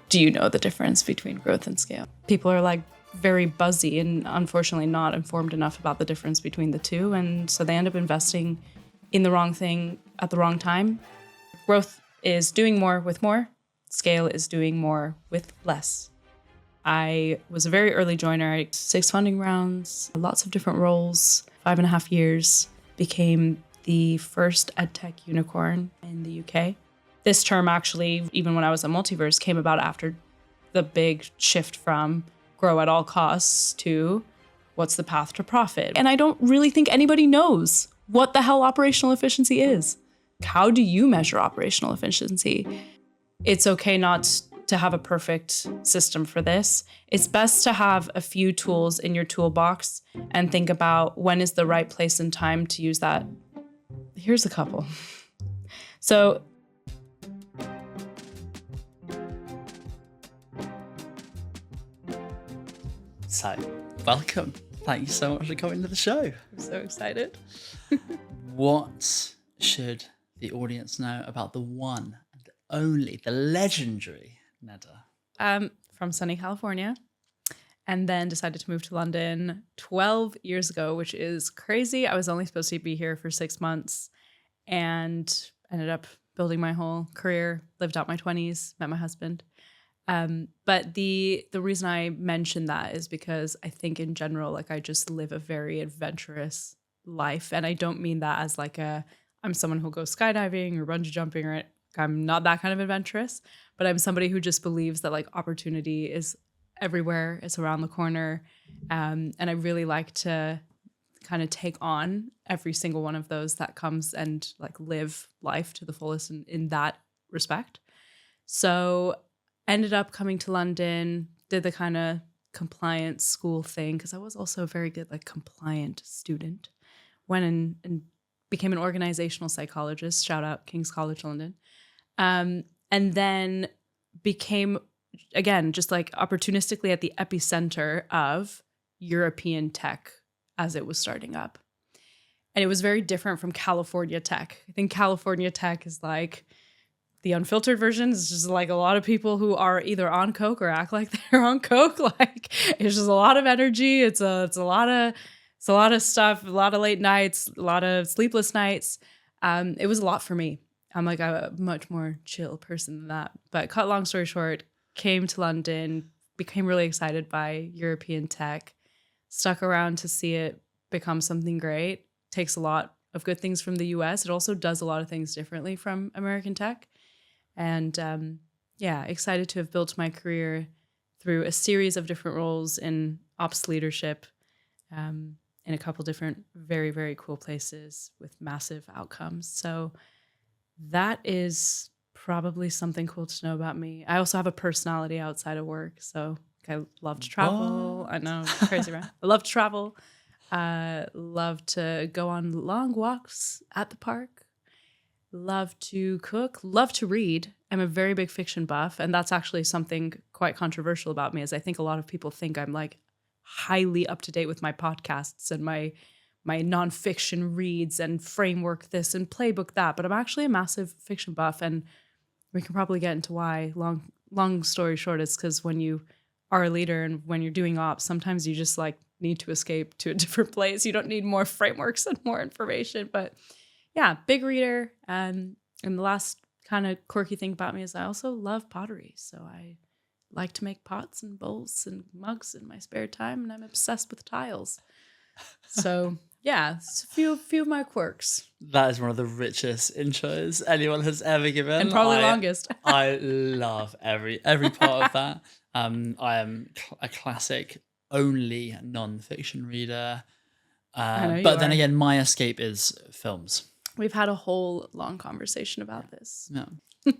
Do you know the difference between growth and scale? People are like very buzzy and unfortunately not informed enough about the difference between the two. And so they end up investing in the wrong thing at the wrong time. Growth is doing more with more. Scale is doing more with less. I was a very early joiner. I had 6 funding rounds, lots of different roles, 5.5 years, became the first edtech unicorn in the UK. This term actually, even when I was at Multiverse, came about after the big shift from grow at all costs to what's the path to profit. And I don't really think anybody knows what the hell operational efficiency is. How do you measure operational efficiency? It's okay not to have a perfect system for this. It's best to have a few tools in your toolbox and think about when is the right place and time to use that. Here's a couple. So welcome. Thank you so much for coming to the show. I'm so excited. What should the audience know about the one and only, the legendary Neda? From sunny California, and then decided to move to London 12 years ago, which is crazy. I was only supposed to be here for 6 months and ended up building my whole career, lived out my 20s, met my husband. But the reason I mention that is because I think in general, like I just live a very adventurous life. And I don't mean that as like I'm someone who'll go skydiving or bungee jumping, or I'm not that kind of adventurous, but I'm somebody who just believes that like opportunity is everywhere. It's around the corner. And I really like to kind of take on every single one of those that comes and like live life to the fullest in that respect. So ended up coming to London, did the kind of compliance school thing because I was also a very good like compliant student. Went in and became an organizational psychologist, shout out King's College London. And then became, again, just like opportunistically at the epicenter of European tech as it was starting up. And it was very different from California tech. I think California tech is like the unfiltered version. Is just like a lot of people who are either on coke or act like they're on coke. Like it's just a lot of energy. It's a lot of stuff, a lot of late nights, a lot of sleepless nights. It was a lot for me. I'm like a much more chill person than that. But cut long story short, came to London, became really excited by European tech, stuck around to see it become something great. Takes a lot of good things from the US. It also does a lot of things differently from American tech. And excited to have built my career through a series of different roles in ops leadership, in a couple different very, very cool places with massive outcomes. So that is probably something cool to know about me. I also have a personality outside of work. So I love to travel. What? I know, crazy, right? I love to travel. Love to go on long walks at the park. Love to cook, love to read. I'm a very big fiction buff. And that's actually something quite controversial about me, is I think a lot of people think I'm like highly up to date with my podcasts and my nonfiction reads and framework this and playbook that. But I'm actually a massive fiction buff. And we can probably get into why. Long story short, it's because when you are a leader and when you're doing ops, sometimes you just like need to escape to a different place. You don't need more frameworks and more information. But yeah, big reader. And the last kind of quirky thing about me is I also love pottery. So I like to make pots and bowls and mugs in my spare time, and I'm obsessed with tiles. So yeah, it's a few of my quirks. That is one of the richest intros anyone has ever given. And probably longest. I love every part of that. I am a classic only non-fiction reader. But then again, my escape is films. We've had a whole long conversation about this. Yeah.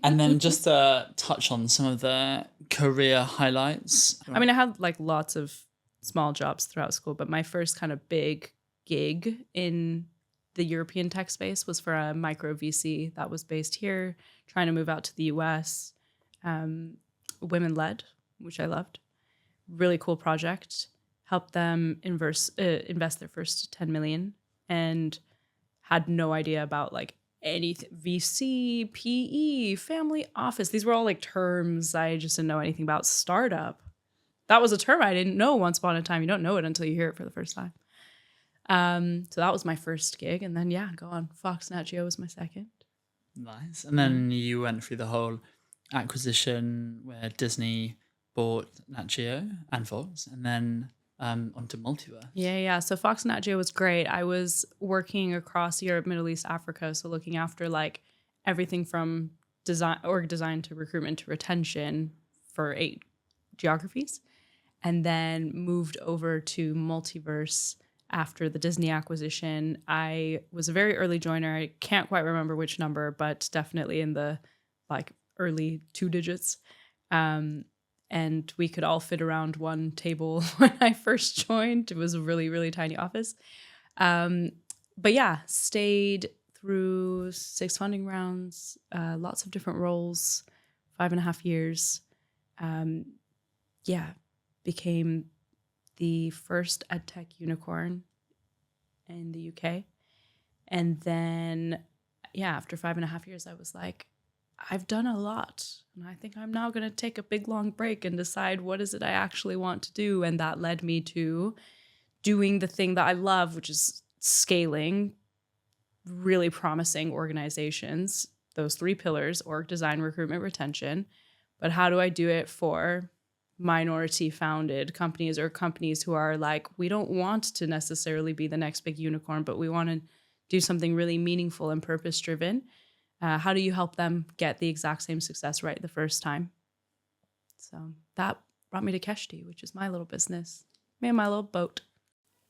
And then just to touch on some of the career highlights. I mean, I had like lots of small jobs throughout school, but my first kind of big gig in the European tech space was for a micro VC that was based here, trying to move out to the US, women-led, which I loved. Really cool project. Helped them invest their first 10 million and had no idea about like anything, VC, PE, family office. These were all like terms I just didn't know anything about. Startup. That was a term I didn't know once upon a time. You don't know it until you hear it for the first time. So that was my first gig. And then, go on. Fox Nat Geo was my second. Nice. And then you went through the whole acquisition where Disney bought Nat Geo and Fox, and then onto Multiverse. Yeah. So Fox Nat Geo was great. I was working across Europe, Middle East, Africa. So looking after like everything from org design to recruitment to retention for 8 geographies. And then moved over to Multiverse after the Disney acquisition. I was a very early joiner. I can't quite remember which number, but definitely in the like early 2 digits. And we could all fit around one table when I first joined. It was a really, really tiny office. But yeah, stayed through 6 funding rounds, lots of different roles, 5.5 years. Became the first edtech unicorn in the UK. And then, after 5.5 years, I was like, I've done a lot. And I think I'm now going to take a big, long break and decide what is it I actually want to do. And that led me to doing the thing that I love, which is scaling really promising organizations. Those 3 pillars: org design, recruitment, retention. But how do I do it for minority founded companies or companies who are like, we don't want to necessarily be the next big unicorn, but we want to do something really meaningful and purpose driven? How do you help them get the exact same success right the first time? So that brought me to Keshty, which is my little business, me and my little boat.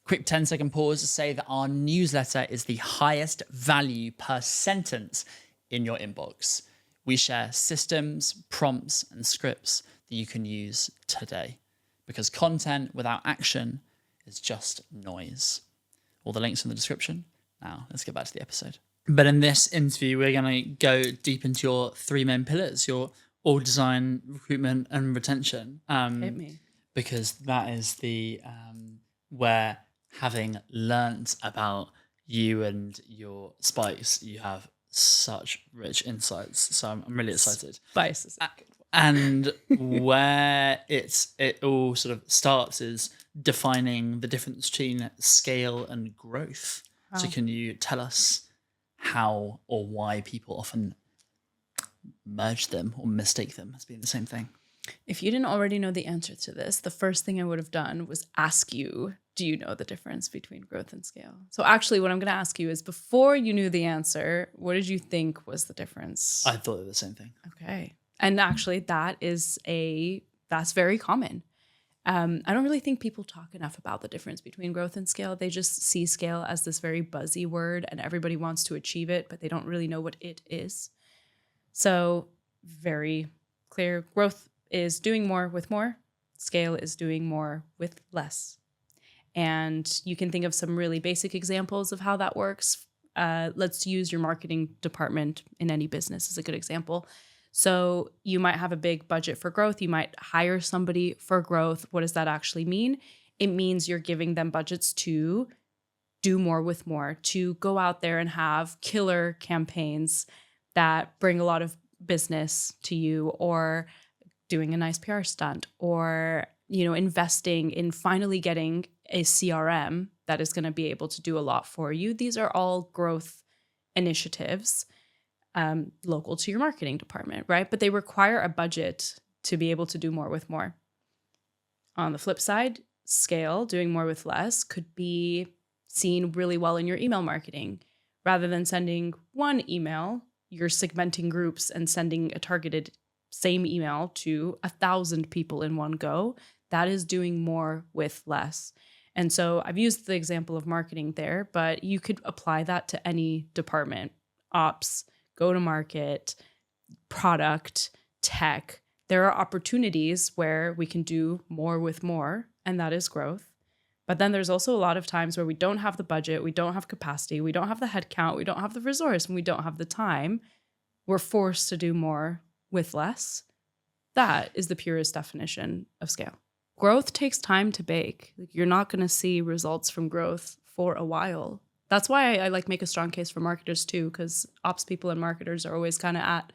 Quick 10-second pause to say that our newsletter is the highest value per sentence in your inbox. We share systems, prompts, and scripts that you can use today, because content without action is just noise. All the links in the description. Now, let's get back to the episode. But in this interview, we're going to go deep into your 3 main pillars, your org design, recruitment, and retention. Hit me. Because that is the where, having learnt about you and your spice, you have such rich insights. So I'm really excited. Spice is a good one. And where it all sort of starts is defining the difference between scale and growth. Wow. So can you tell us how or why people often merge them or mistake them as being the same thing? If you didn't already know the answer to this, the first thing I would have done was ask you, do you know the difference between growth and scale? So actually what I'm going to ask you is, before you knew the answer, what did you think was the difference? I thought they were the same thing. Okay. And actually that's very common. I don't really think people talk enough about the difference between growth and scale. They just see scale as this very buzzy word and everybody wants to achieve it, but they don't really know what it is. So very clear. Growth is doing more with more. Scale is doing more with less. And you can think of some really basic examples of how that works. Let's use your marketing department in any business as a good example. So you might have a big budget for growth. You might hire somebody for growth. What does that actually mean? It means you're giving them budgets to do more with more, to go out there and have killer campaigns that bring a lot of business to you, or doing a nice PR stunt, or, investing in finally getting a CRM that is going to be able to do a lot for you. These are all growth initiatives local to your marketing department, right? But they require a budget to be able to do more with more. On the flip side, scale, doing more with less, could be seen really well in your email marketing. Rather than sending one email, you're segmenting groups and sending a targeted same email to 1,000 people in one go. That is doing more with less. And so I've used the example of marketing there, but you could apply that to any department: ops, go-to-market, product, tech. There are opportunities where we can do more with more, and that is growth. But then there's also a lot of times where we don't have the budget, we don't have capacity, we don't have the headcount, we don't have the resource, and we don't have the time. We're forced to do more with less. That is the purest definition of scale. Growth takes time to bake. You're not going to see results from growth for a while, That's why I like make a strong case for marketers too, because ops people and marketers are always kind of at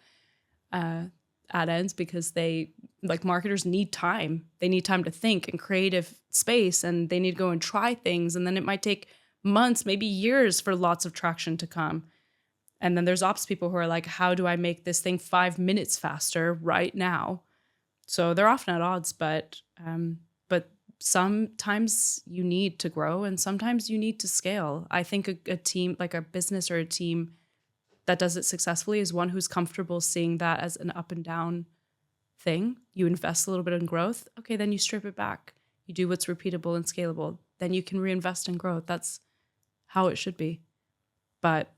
ends, because they, like, marketers need time. They need time to think and creative space, and they need to go and try things. And then it might take months, maybe years, for lots of traction to come. And then there's ops people who are like, how do I make this thing 5 minutes faster right now? So they're often at odds, but sometimes you need to grow and sometimes you need to scale. I think a team, like a business or a team that does it successfully, is one who's comfortable seeing that as an up and down thing. You invest a little bit in growth. Okay, then you strip it back. You do what's repeatable and scalable. Then you can reinvest in growth. That's how it should be. But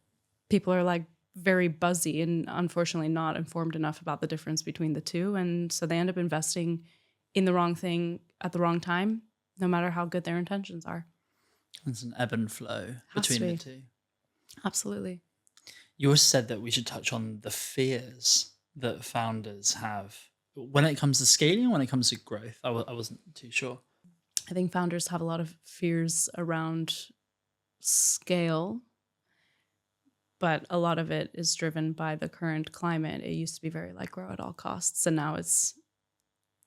people are like very buzzy and unfortunately not informed enough about the difference between the two. And so they end up investing in the wrong thing at the wrong time, no matter how good their intentions are. There's an ebb and flow between the two. Absolutely. You also said that we should touch on the fears that founders have when it comes to scaling, when it comes to growth. I wasn't too sure. I think founders have a lot of fears around scale, but a lot of it is driven by the current climate. It used to be very like grow at all costs, and now it's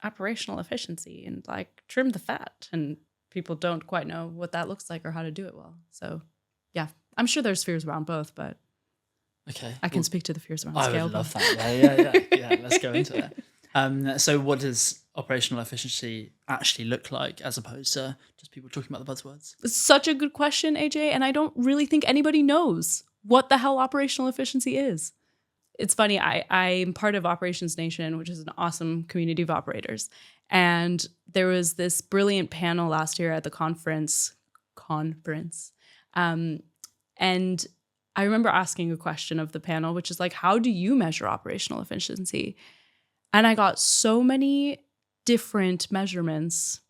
operational efficiency and like trim the fat, and people don't quite know what that looks like or how to do it well. So yeah, I'm sure there's fears around both, but okay, I can speak to the fears around I scale. would love that. Yeah. Let's go into it. So what does operational efficiency actually look like, as opposed to just people talking about the buzzwords? It's such a good question, AJ, and I don't really think anybody knows what the hell operational efficiency is. It's funny, I'm part of Operations Nation, which is an awesome community of operators. And there was this brilliant panel last year at the conference. And I remember asking a question of the panel, which is like, how do you measure operational efficiency? And I got so many different measurements,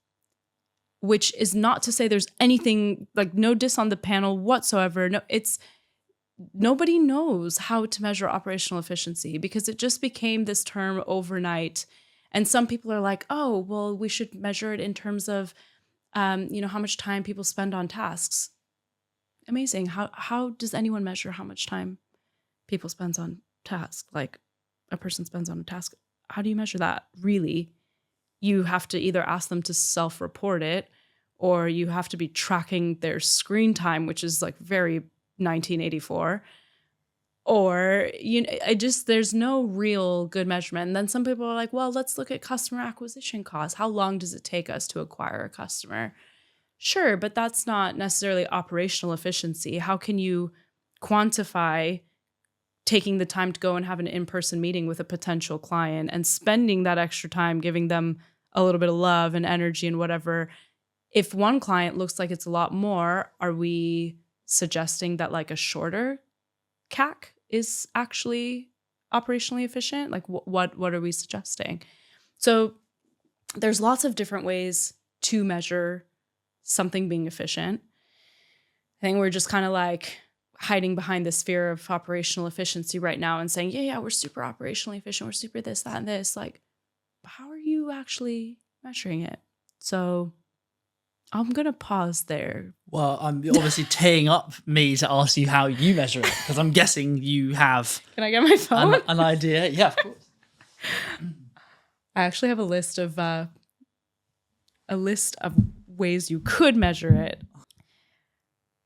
which is not to say there's anything, like, no diss on the panel whatsoever. No, nobody knows how to measure operational efficiency because it just became this term overnight. And some people are like, oh, well, we should measure it in terms of, how much time people spend on tasks. Amazing. How does anyone measure how much time people spends on tasks? Like, a person spends on a task. How do you measure that? Really? You have to either ask them to self-report it, or you have to be tracking their screen time, which is like very 1984, or there's no real good measurement. And then some people are like, well, let's look at customer acquisition costs. How long does it take us to acquire a customer? Sure, but that's not necessarily operational efficiency. How can you quantify taking the time to go and have an in-person meeting with a potential client and spending that extra time, giving them a little bit of love and energy and whatever? If one client looks like it's a lot more, are we suggesting that like a shorter CAC is actually operationally efficient? Like what are we suggesting? So there's lots of different ways to measure something being efficient. I think we're just kind of like hiding behind this fear of operational efficiency right now and saying, yeah, we're super operationally efficient. We're super this, that, and this. Like, how are you actually measuring it? So I'm going to pause there. Well, I'm obviously teeing up me to ask you how you measure it, because I'm guessing you have Can I get my phone? an idea. Yeah, of course. I actually have a list of ways you could measure it.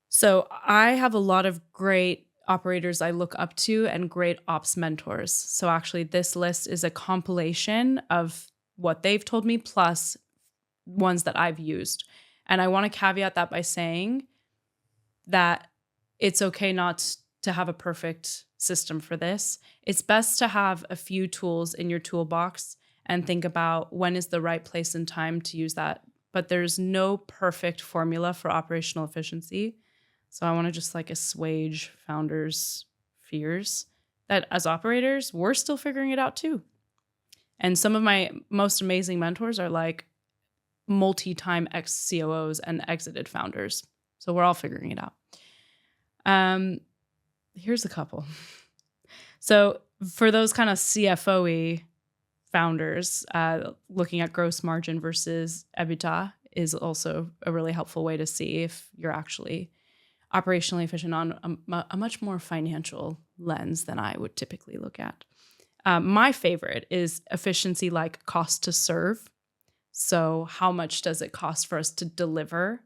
So I have a lot of great operators I look up to and great ops mentors. So actually this list is a compilation of what they've told me plus ones that I've used. And I want to caveat that by saying that it's okay not to have a perfect system for this. It's best to have a few tools in your toolbox and think about when is the right place and time to use that. But there's no perfect formula for operational efficiency. So I want to just like assuage founders' fears that as operators, we're still figuring it out too. And some of my most amazing mentors are like multi-time ex-COOs and exited founders. So we're all figuring it out. Here's a couple. So for those kind of CFO-y founders, looking at gross margin versus EBITDA is also a really helpful way to see if you're actually operationally efficient on a much more financial lens than I would typically look at. My favorite is efficiency like cost to serve. So how much does it cost for us to deliver?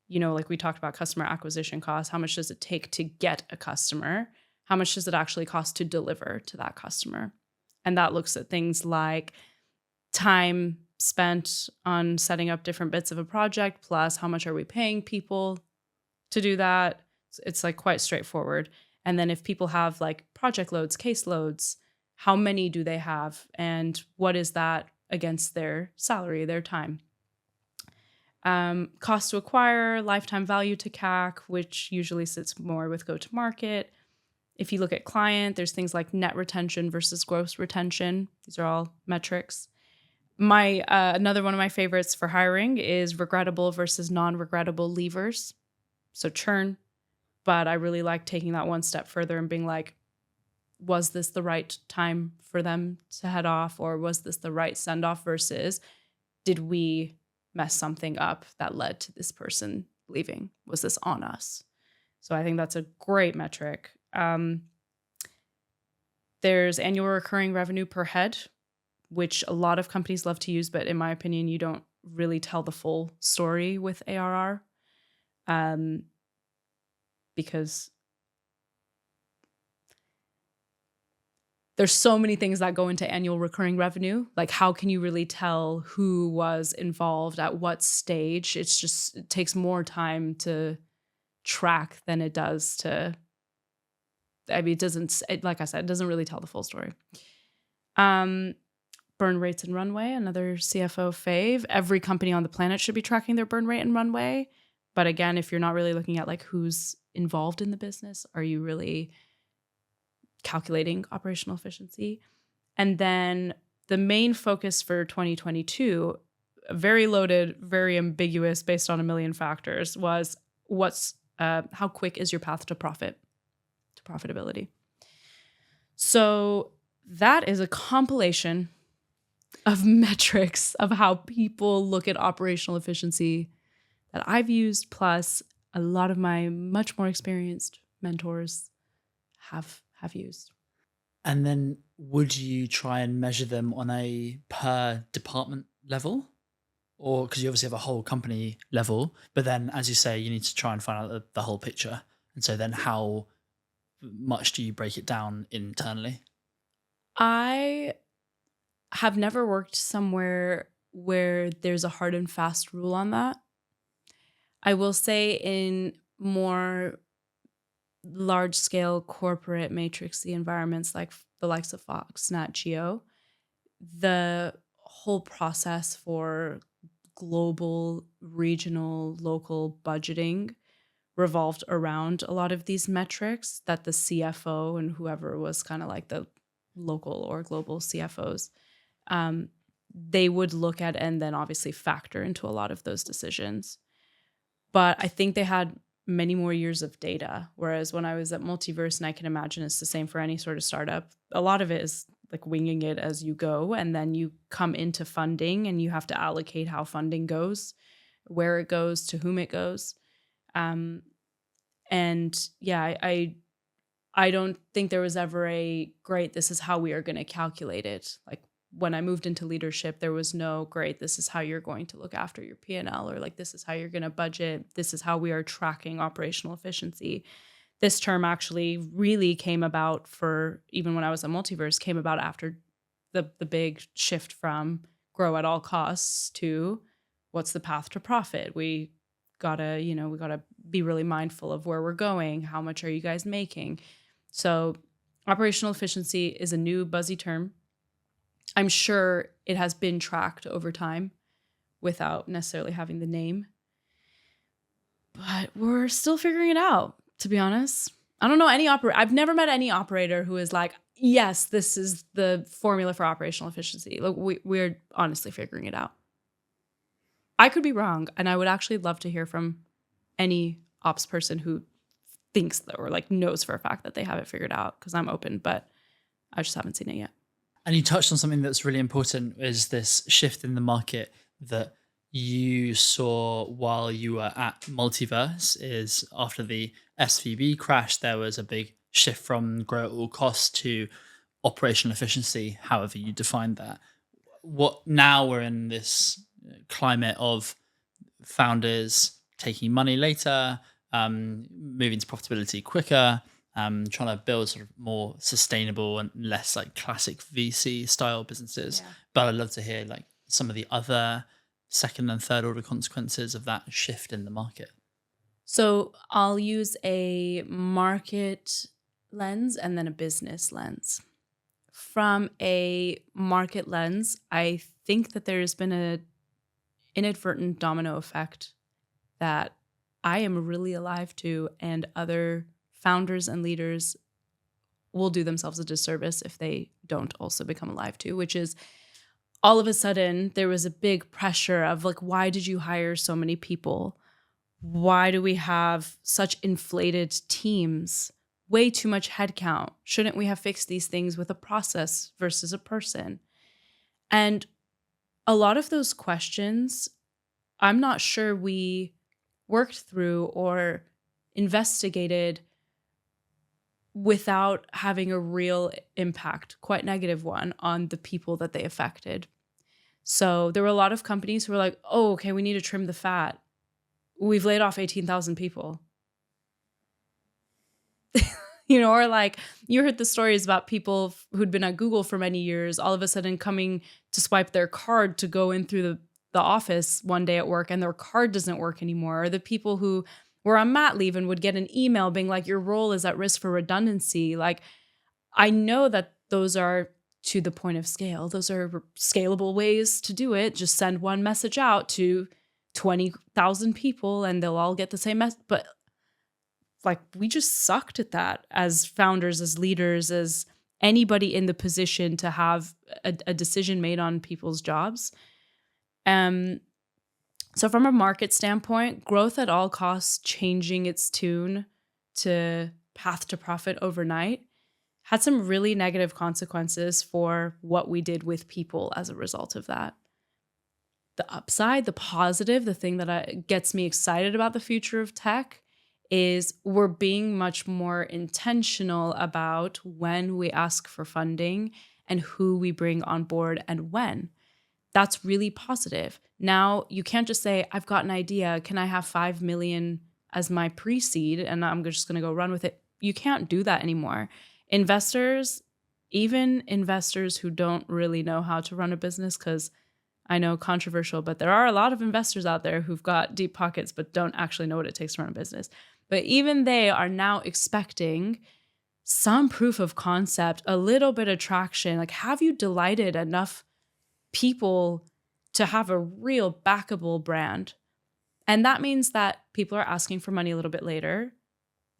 Like we talked about customer acquisition costs. How much does it take to get a customer? How much does it actually cost to deliver to that customer? And that looks at things like time spent on setting up different bits of a project, plus how much are we paying people to do that? It's like quite straightforward. And then if people have like project loads, case loads, how many do they have? And what is that against their salary, their time? Cost to acquire, lifetime value to CAC, which usually sits more with go-to-market. If you look at client, there's things like net retention versus gross retention. These are all metrics. Another one of my favorites for hiring is regrettable versus non-regrettable levers. So churn, but I really like taking that one step further and being like, was this the right time for them to head off, or was this the right send off versus did we mess something up that led to this person leaving? Was this on us? So I think that's a great metric. There's annual recurring revenue per head, which a lot of companies love to use, but in my opinion, you don't really tell the full story with ARR, because there's so many things that go into annual recurring revenue. Like, how can you really tell who was involved at what stage? It takes more time to track than it does to, like I said, it doesn't really tell the full story. Burn rates and runway, another CFO fave. Every company on the planet should be tracking their burn rate and runway. But again, if you're not really looking at like who's involved in the business, are you really calculating operational efficiency? And then the main focus for 2022, very loaded, very ambiguous, based on a million factors, was how quick is your path to profitability? So that is a compilation of metrics of how people look at operational efficiency that I've used, plus a lot of my much more experienced mentors have used. And then would you try and measure them on a per department level? Or because you obviously have a whole company level, but then as you say, you need to try and find out the whole picture. And so then how much do you break it down internally? I have never worked somewhere where there's a hard and fast rule on that. I will say in more large scale corporate matrixy environments like the likes of Fox, Nat Geo, the whole process for global, regional, local budgeting revolved around a lot of these metrics that the CFO and whoever was kind of like the local or global CFOs, they would look at and then obviously factor into a lot of those decisions. But I think they had many more years of data. Whereas when I was at Multiverse, and I can imagine it's the same for any sort of startup, a lot of it is like winging it as you go. And then you come into funding and you have to allocate how funding goes, where it goes, to whom it goes. And yeah, I don't think there was ever a great, this is how we are going to calculate it. Like when I moved into leadership, there was no great, this is how you're going to look after your P&L, or like, this is how you're going to budget. This is how we are tracking operational efficiency. This term actually really came about for, even when I was at Multiverse, came about after the big shift from grow at all costs to what's the path to profit. We gotta be really mindful of where we're going. How much are you guys making? So operational efficiency is a new buzzy term. I'm sure it has been tracked over time without necessarily having the name, but we're still figuring it out, to be honest. I don't know any I've never met any operator who is like, yes, this is the formula for operational efficiency. Look, we're honestly figuring it out. I could be wrong, and I would actually love to hear from any ops person who thinks that, or like knows for a fact that they have it figured out, because I'm open, but I just haven't seen it yet. And you touched on something that's really important, is this shift in the market that you saw while you were at Multiverse is after the SVB crash, there was a big shift from grow at all costs to operational efficiency, however you define that. What now we're in this climate of founders taking money later, moving to profitability quicker, trying to build sort of more sustainable and less like classic VC style businesses. Yeah. But I'd love to hear like some of the other second and third order consequences of that shift in the market. So I'll use a market lens and then a business lens. From a market lens, I think that there's been an inadvertent domino effect that I am really alive to, and other founders and leaders will do themselves a disservice if they don't also become alive to, which is all of a sudden there was a big pressure of like, why did you hire so many people? Why do we have such inflated teams? Way too much headcount. Shouldn't we have fixed these things with a process versus a person? And a lot of those questions, I'm not sure we worked through or investigated without having a real impact, quite negative one, on the people that they affected. So there were a lot of companies who were like, oh, okay, we need to trim the fat. We've laid off 18,000 people. Or like you heard the stories about people who'd been at Google for many years, all of a sudden coming to swipe their card to go in through the office one day at work and their card doesn't work anymore. Or the people who were on mat leave and would get an email being like, your role is at risk for redundancy. Like, I know that those are to the point of scale. Those are scalable ways to do it. Just send one message out to 20,000 people and they'll all get the same message. But like, we just sucked at that as founders, as leaders, as anybody in the position to have a decision made on people's jobs. So from a market standpoint, growth at all costs, changing its tune to path to profit overnight, had some really negative consequences for what we did with people as a result of that. The upside, the positive, the thing that gets me excited about the future of tech is we're being much more intentional about when we ask for funding and who we bring on board and when. That's really positive. Now, you can't just say, I've got an idea. Can I have 5 million as my pre-seed and I'm just going to go run with it? You can't do that anymore. Investors, even investors who don't really know how to run a business, because I know controversial, but there are a lot of investors out there who've got deep pockets but don't actually know what it takes to run a business. But even they are now expecting some proof of concept, a little bit of traction. Like, have you delighted enough people to have a real backable brand? And that means that people are asking for money a little bit later,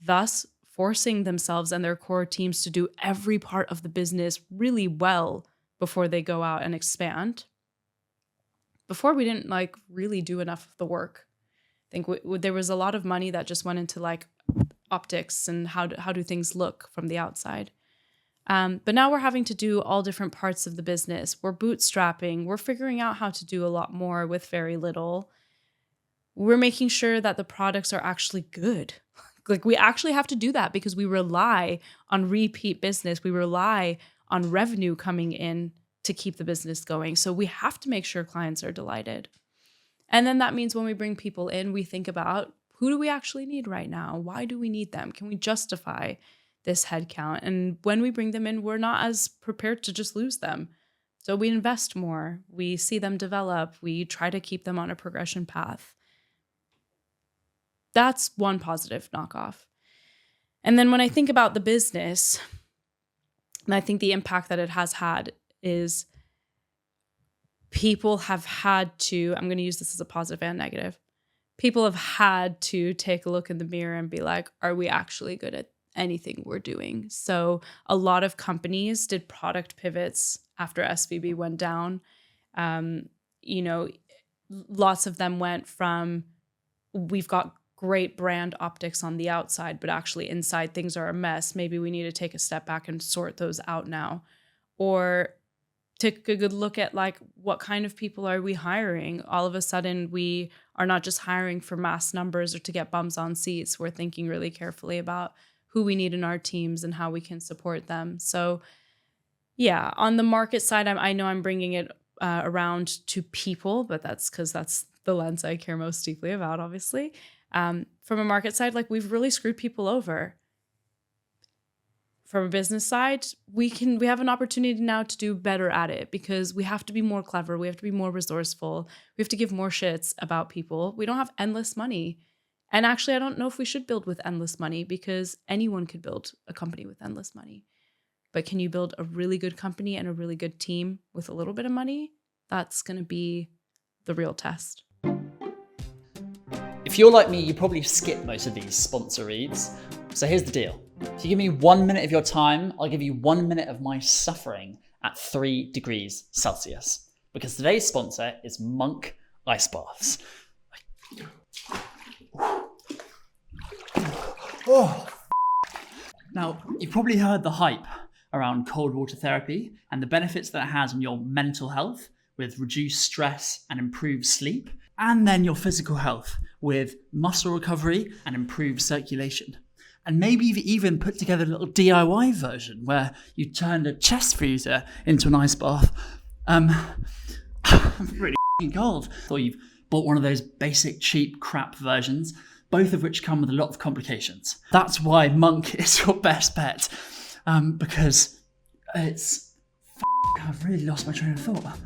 thus forcing themselves and their core teams to do every part of the business really well before they go out and expand. Before, we didn't like really do enough of the work. I think there was a lot of money that just went into like optics and how do things look from the outside. But now we're having to do all different parts of the business. We're bootstrapping. We're figuring out how to do a lot more with very little. We're making sure that the products are actually good. Like, we actually have to do that because we rely on repeat business. We rely on revenue coming in to keep the business going. So we have to make sure clients are delighted. And then that means when we bring people in, we think about, who do we actually need right now? Why do we need them? Can we justify this headcount? And when we bring them in, we're not as prepared to just lose them. So we invest more. We see them develop. We try to keep them on a progression path. That's one positive knockoff. And then when I think about the business, and I think the impact that it has had is people have had to, I'm going to use this as a positive and negative. People have had to take a look in the mirror and be like, are we actually good at anything we're doing? So a lot of companies did product pivots after SVB went down. Lots of them went from, we've got great brand optics on the outside, but actually inside things are a mess. Maybe we need to take a step back and sort those out now. Or took a good look at like what kind of people are we hiring. All of a sudden we are not just hiring for mass numbers or to get bums on seats. We're thinking really carefully about who we need in our teams and how we can support them. So yeah, on the market side, I know I'm bringing it around to people, but that's because that's the lens I care most deeply about, obviously. From a market side, like we've really screwed people over. From a business side, we have an opportunity now to do better at it because we have to be more clever. We have to be more resourceful. We have to give more shits about people. We don't have endless money. And actually, I don't know if we should build with endless money because anyone could build a company with endless money. But can you build a really good company and a really good team with a little bit of money? That's going to be the real test. If you're like me, you probably skip most of these sponsor reads. So here's the deal. If you give me 1 minute of your time, I'll give you 1 minute of my suffering at 3 degrees Celsius. Because today's sponsor is Monk Ice Baths. Oh. Now, you've probably heard the hype around cold water therapy and the benefits that it has on your mental health with reduced stress and improved sleep, and then your physical health with muscle recovery and improved circulation. And maybe you've even put together a little DIY version where you turned a chest freezer into an ice bath. I'm really cold. Or you've bought one of those basic cheap crap versions, both of which come with a lot of complications. That's why Monk is your best bet, because it's... I've really lost my train of thought.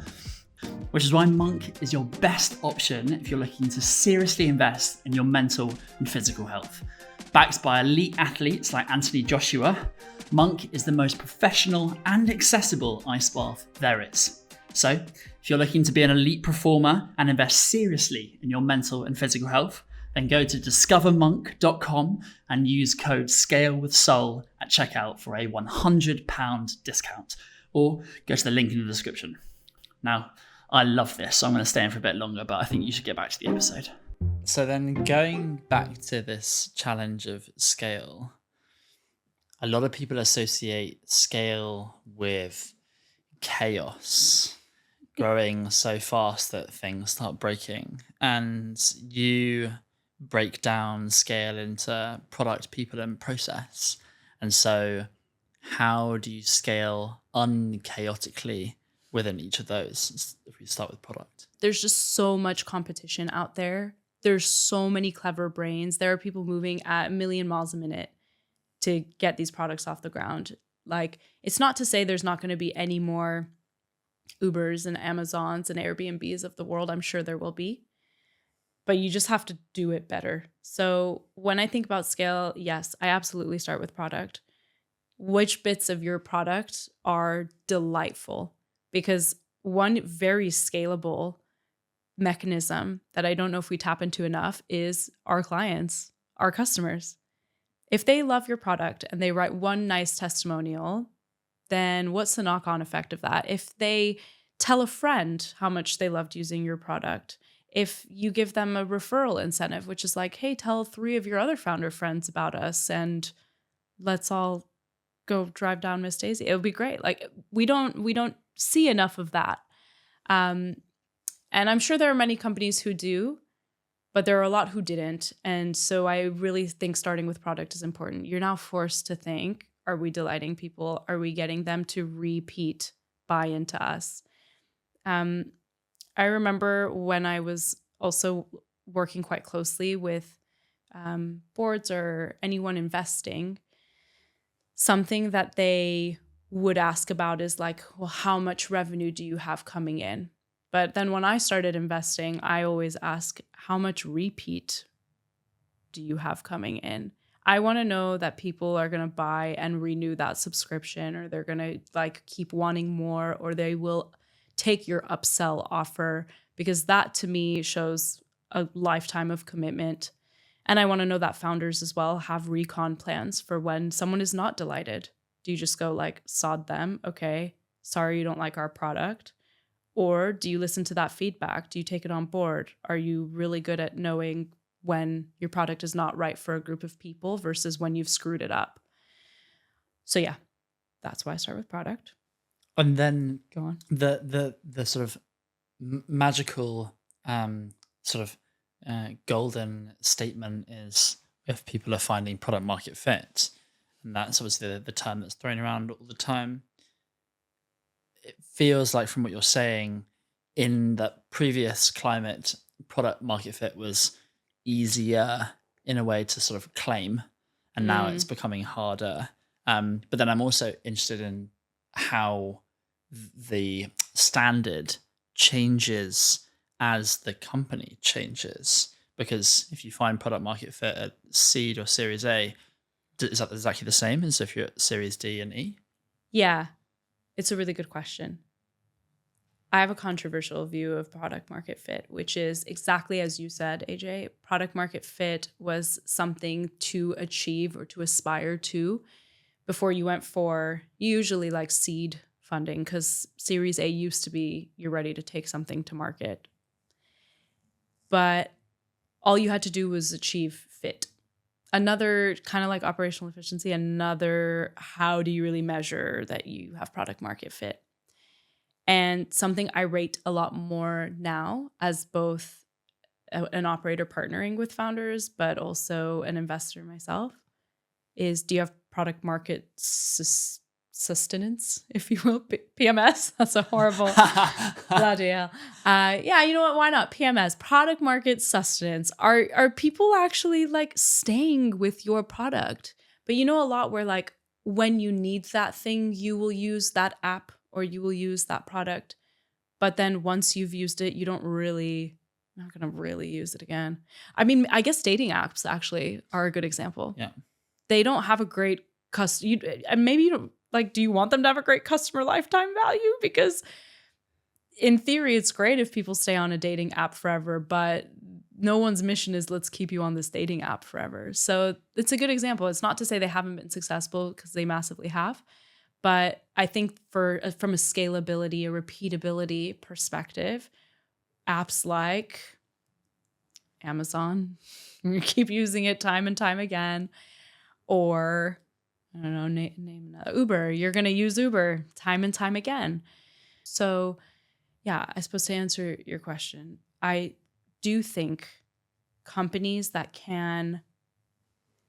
Which is why Monk is your best option if you're looking to seriously invest in your mental and physical health. Backed by elite athletes like Anthony Joshua, Monk is the most professional and accessible ice bath there is. So, if you're looking to be an elite performer and invest seriously in your mental and physical health, then go to discovermonk.com and use code SCALEWITHSOUL at checkout for a £100 discount, or go to the link in the description. Now, I love this, so I'm going to stay in for a bit longer, but I think you should get back to the episode. So then going back to this challenge of scale, a lot of people associate scale with chaos, growing so fast that things start breaking. And you break down scale into product, people, and process. And so how do you scale unchaotically within each of those? If we start with product. There's just so much competition out there. There's so many clever brains. There are people moving at 1 million miles a minute to get these products off the ground. Like, it's not to say there's not going to be any more Ubers and Amazons and Airbnbs of the world. I'm sure there will be. But you just have to do it better. So when I think about scale, yes, I absolutely start with product. Which bits of your product are delightful? Because one very scalable mechanism that I don't know if we tap into enough is our clients, our customers. If they love your product and they write one nice testimonial, then what's the knock-on effect of that? If they tell a friend how much they loved using your product, if you give them a referral incentive, which is like, hey, tell 3 of your other founder friends about us and let's all go drive down Miss Daisy. It would be great. Like, we don't see enough of that. And I'm sure there are many companies who do, but there are a lot who didn't. And so I really think starting with product is important. You're now forced to think, are we delighting people? Are we getting them to repeat buy into us? I remember when I was also working quite closely with boards or anyone investing, something that they would ask about is like, well, how much revenue do you have coming in? But then when I started investing, I always ask, how much repeat do you have coming in? I want to know that people are going to buy and renew that subscription, or they're going to like keep wanting more, or they will take your upsell offer, because that to me shows a lifetime of commitment. And I want to know that founders as well have recon plans for when someone is not delighted. Do you just go like, sod them? Okay, sorry you don't like our product. Or do you listen to that feedback? Do you take it on board? Are you really good at knowing when your product is not right for a group of people versus when you've screwed it up? So yeah, that's why I start with product. And then Go on. the sort of magical sort of golden statement is if people are finding product market fit, and that's obviously the term that's thrown around all the time. It feels like from what you're saying, in that previous climate, product market fit was easier in a way to sort of claim, and now it's becoming harder. But then I'm also interested in how the standard changes as the company changes. Because if you find product market fit at seed or Series A, is that exactly the same as if you're at Series D and E? Yeah, it's a really good question. I have a controversial view of product market fit, which is exactly as you said, AJ. Product market fit was something to achieve or to aspire to before you went for usually like seed funding, because Series A used to be you're ready to take something to market. But all you had to do was achieve fit. Another kind of like operational efficiency, another how do you really measure that you have product market fit? And something I rate a lot more now as both an operator partnering with founders, but also an investor myself, is do you have product market sustenance, if you will? PMS? That's a horrible, bloody hell. Yeah, you know what? Why not? PMS, product market sustenance. Are people actually like staying with your product? But you know a lot where like when you need that thing, you will use that app or you will use that product. But then once you've used it, you don't really, not going to really use it again. I mean, I guess dating apps actually are a good example. Yeah. They don't have a great customer. Maybe you don't like, do you want them to have a great customer lifetime value? Because in theory, it's great if people stay on a dating app forever, but no one's mission is let's keep you on this dating app forever. So it's a good example. It's not to say they haven't been successful, because they massively have. But I think from a scalability, a repeatability perspective, apps like Amazon, you keep using it time and time again, or I don't know, name another, Uber. You're going to use Uber time and time again. So yeah, I suppose to answer your question, I do think companies that can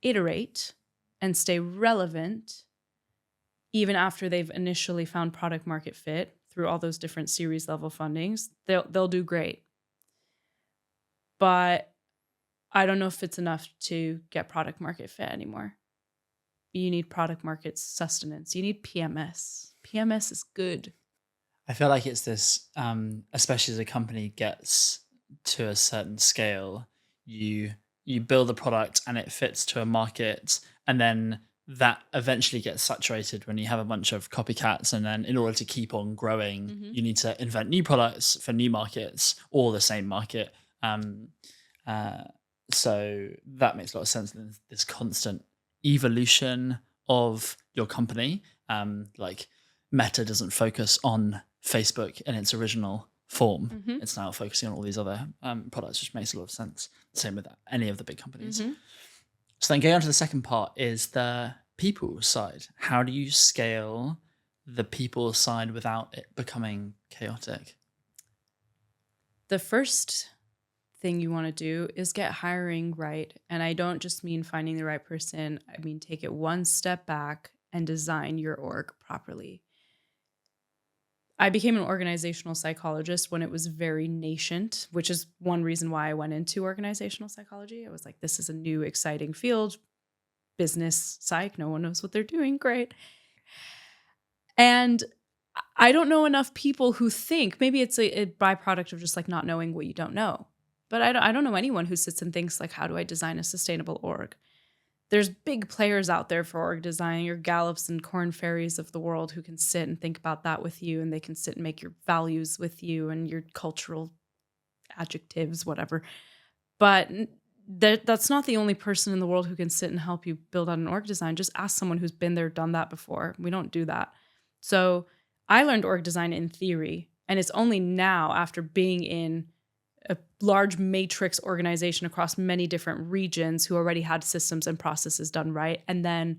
iterate and stay relevant even after they've initially found product market fit through all those different series level fundings, they'll do great. But I don't know if it's enough to get product market fit anymore. You need product market sustenance. You need PMS. PMS is good. I feel like it's this, especially as a company gets to a certain scale, you build a product and it fits to a market, and then that eventually gets saturated when you have a bunch of copycats. And then in order to keep on growing, you need to invent new products for new markets or the same market. So that makes a lot of sense. This constant evolution of your company, like Meta doesn't focus on Facebook in its original form. It's now focusing on all these other products, which makes a lot of sense. Same with any of the big companies. So then going on to the second part is the people side. How do you scale the people side without it becoming chaotic? The first thing you want to do is get hiring right. And I don't just mean finding the right person. I mean, take it one step back and design your org properly. I became an organizational psychologist when it was very nascent, which is one reason why I went into organizational psychology. I was like, this is a new, exciting field. Business psych, no one knows what they're doing. Great. And I don't know enough people who think, maybe it's a byproduct of just like not knowing what you don't know. But I don't know anyone who sits and thinks like, how do I design a sustainable org? There's big players out there for org design, your Gallups and Korn Ferries of the world who can sit and think about that with you, and they can sit and make your values with you and your cultural adjectives, whatever. But that's not the only person in the world who can sit and help you build out an org design. Just ask someone who's been there, done that before. We don't do that. So I learned org design in theory, and it's only now after being in a large matrix organization across many different regions who already had systems and processes done right, and then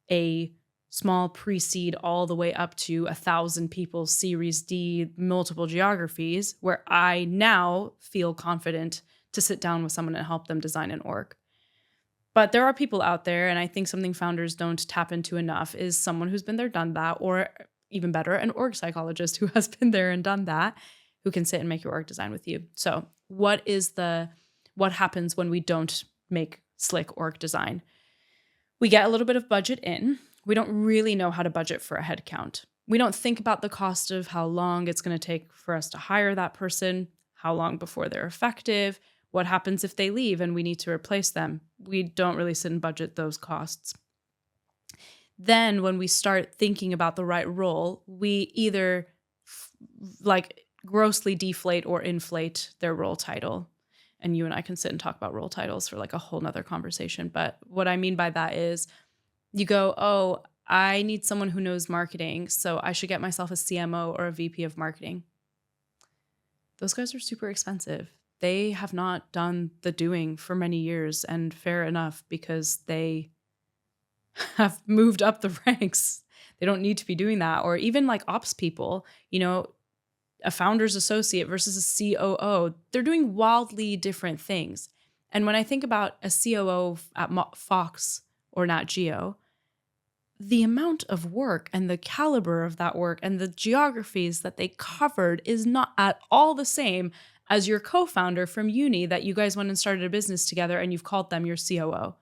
a small pre-seed all the way up to 1,000 people, Series D, multiple geographies, where I now feel confident to sit down with someone and help them design an org. But there are people out there, and I think something founders don't tap into enough is someone who's been there, done that, or even better, an org psychologist who has been there and done that, who can sit and make your org design with you. So what happens when we don't make slick org design? We get a little bit of budget in. We don't really know how to budget for a headcount. We don't think about the cost of how long it's going to take for us to hire that person, how long before they're effective, what happens if they leave and we need to replace them. We don't really sit and budget those costs. Then when we start thinking about the right role, we either grossly deflate or inflate their role title. And you and I can sit and talk about role titles for like a whole nother conversation. But what I mean by that is you go, oh, I need someone who knows marketing, so I should get myself a CMO or a VP of marketing. Those guys are super expensive. They have not done the doing for many years, and fair enough, because they have moved up the ranks. They don't need to be doing that. Or even like ops people, a founder's associate versus a COO, they're doing wildly different things. And when I think about a COO at Fox or Nat Geo, the amount of work and the caliber of that work and the geographies that they covered is not at all the same as your co-founder from uni that you guys went and started a business together and you've called them your COO.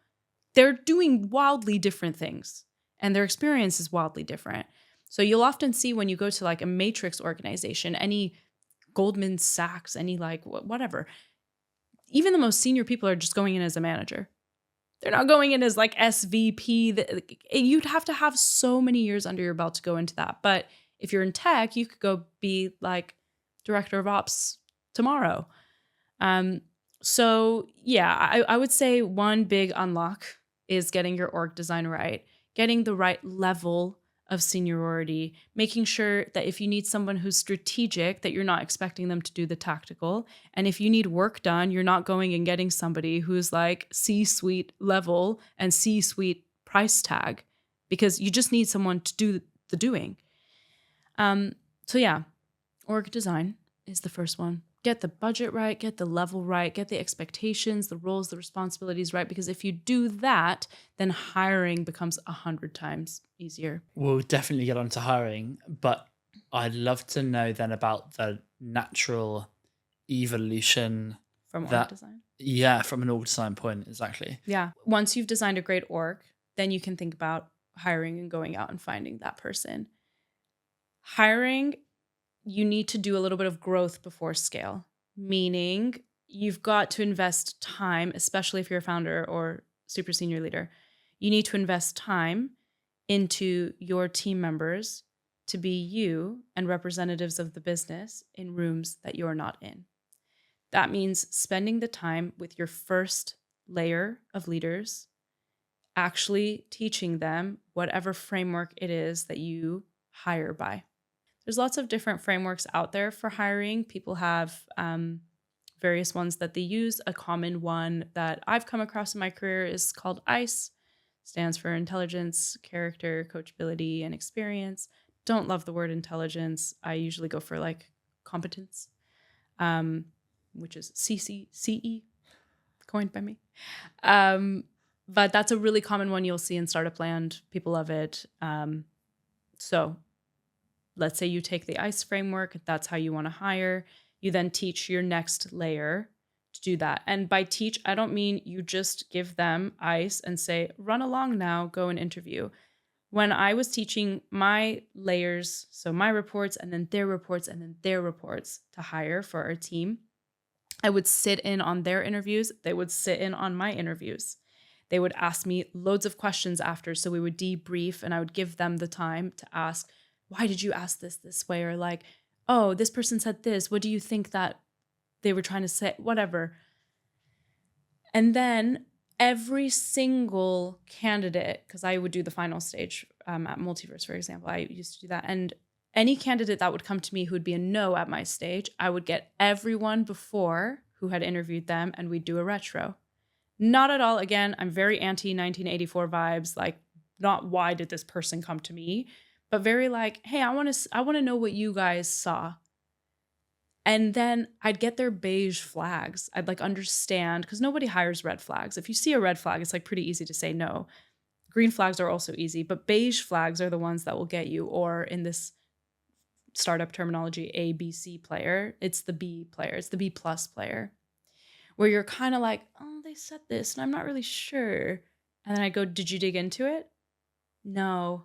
They're doing wildly different things and their experience is wildly different. So you'll often see when you go to like a matrix organization, any Goldman Sachs, any like whatever, even the most senior people are just going in as a manager. They're not going in as like SVP. You'd have to have so many years under your belt to go into that. But if you're in tech, you could go be like director of ops tomorrow. So yeah, I would say one big unlock is getting your org design right, getting the right level of seniority, making sure that if you need someone who's strategic, that you're not expecting them to do the tactical. And if you need work done, you're not going and getting somebody who's like C-suite level and C-suite price tag, because you just need someone to do the doing. So yeah, org design is the first one. Get the budget right, get the level right, get the expectations, the roles, the responsibilities right. Because if you do that, then hiring becomes 100 times easier. We'll definitely get on to hiring, but I'd love to know then about the natural evolution from org design. Yeah, from an org design point, exactly. Yeah. Once you've designed a great org, then you can think about hiring and going out and finding that person. Hiring, you need to do a little bit of growth before scale, meaning you've got to invest time, especially if you're a founder or super senior leader. You need to invest time into your team members to be you and representatives of the business in rooms that you're not in. That means spending the time with your first layer of leaders, actually teaching them whatever framework it is that you hire by. There's lots of different frameworks out there for hiring. People have various ones that they use. A common one that I've come across in my career is called ICE. Stands for intelligence, character, coachability, and experience. Don't love the word intelligence. I usually go for like competence, which is CE, coined by me. But that's a really common one you'll see in Startup Land. People love it. So let's say you take the ICE framework. That's how you want to hire. You then teach your next layer to do that. And by teach, I don't mean you just give them ICE and say, run along now, go and interview. When I was teaching my layers, so my reports and then their reports and then their reports to hire for our team, I would sit in on their interviews. They would sit in on my interviews. They would ask me loads of questions after. So we would debrief and I would give them the time to ask, why did you ask this way? Or like, oh, this person said this. What do you think that they were trying to say? Whatever. And then every single candidate, because I would do the final stage at Multiverse, for example, I used to do that. And any candidate that would come to me who would be a no at my stage, I would get everyone before who had interviewed them and we'd do a retro. Not at all. Again, I'm very anti 1984 vibes. Like, not why did this person come to me, but very like, hey, I want to know what you guys saw. And then I'd get their beige flags. I'd like understand, because nobody hires red flags. If you see a red flag, it's like pretty easy to say no. Green flags are also easy, but beige flags are the ones that will get you, or in this startup terminology, A, B, C player, it's the B player, it's the B plus player, where you're kind of like, oh, they said this and I'm not really sure. And then I go, did you dig into it? No.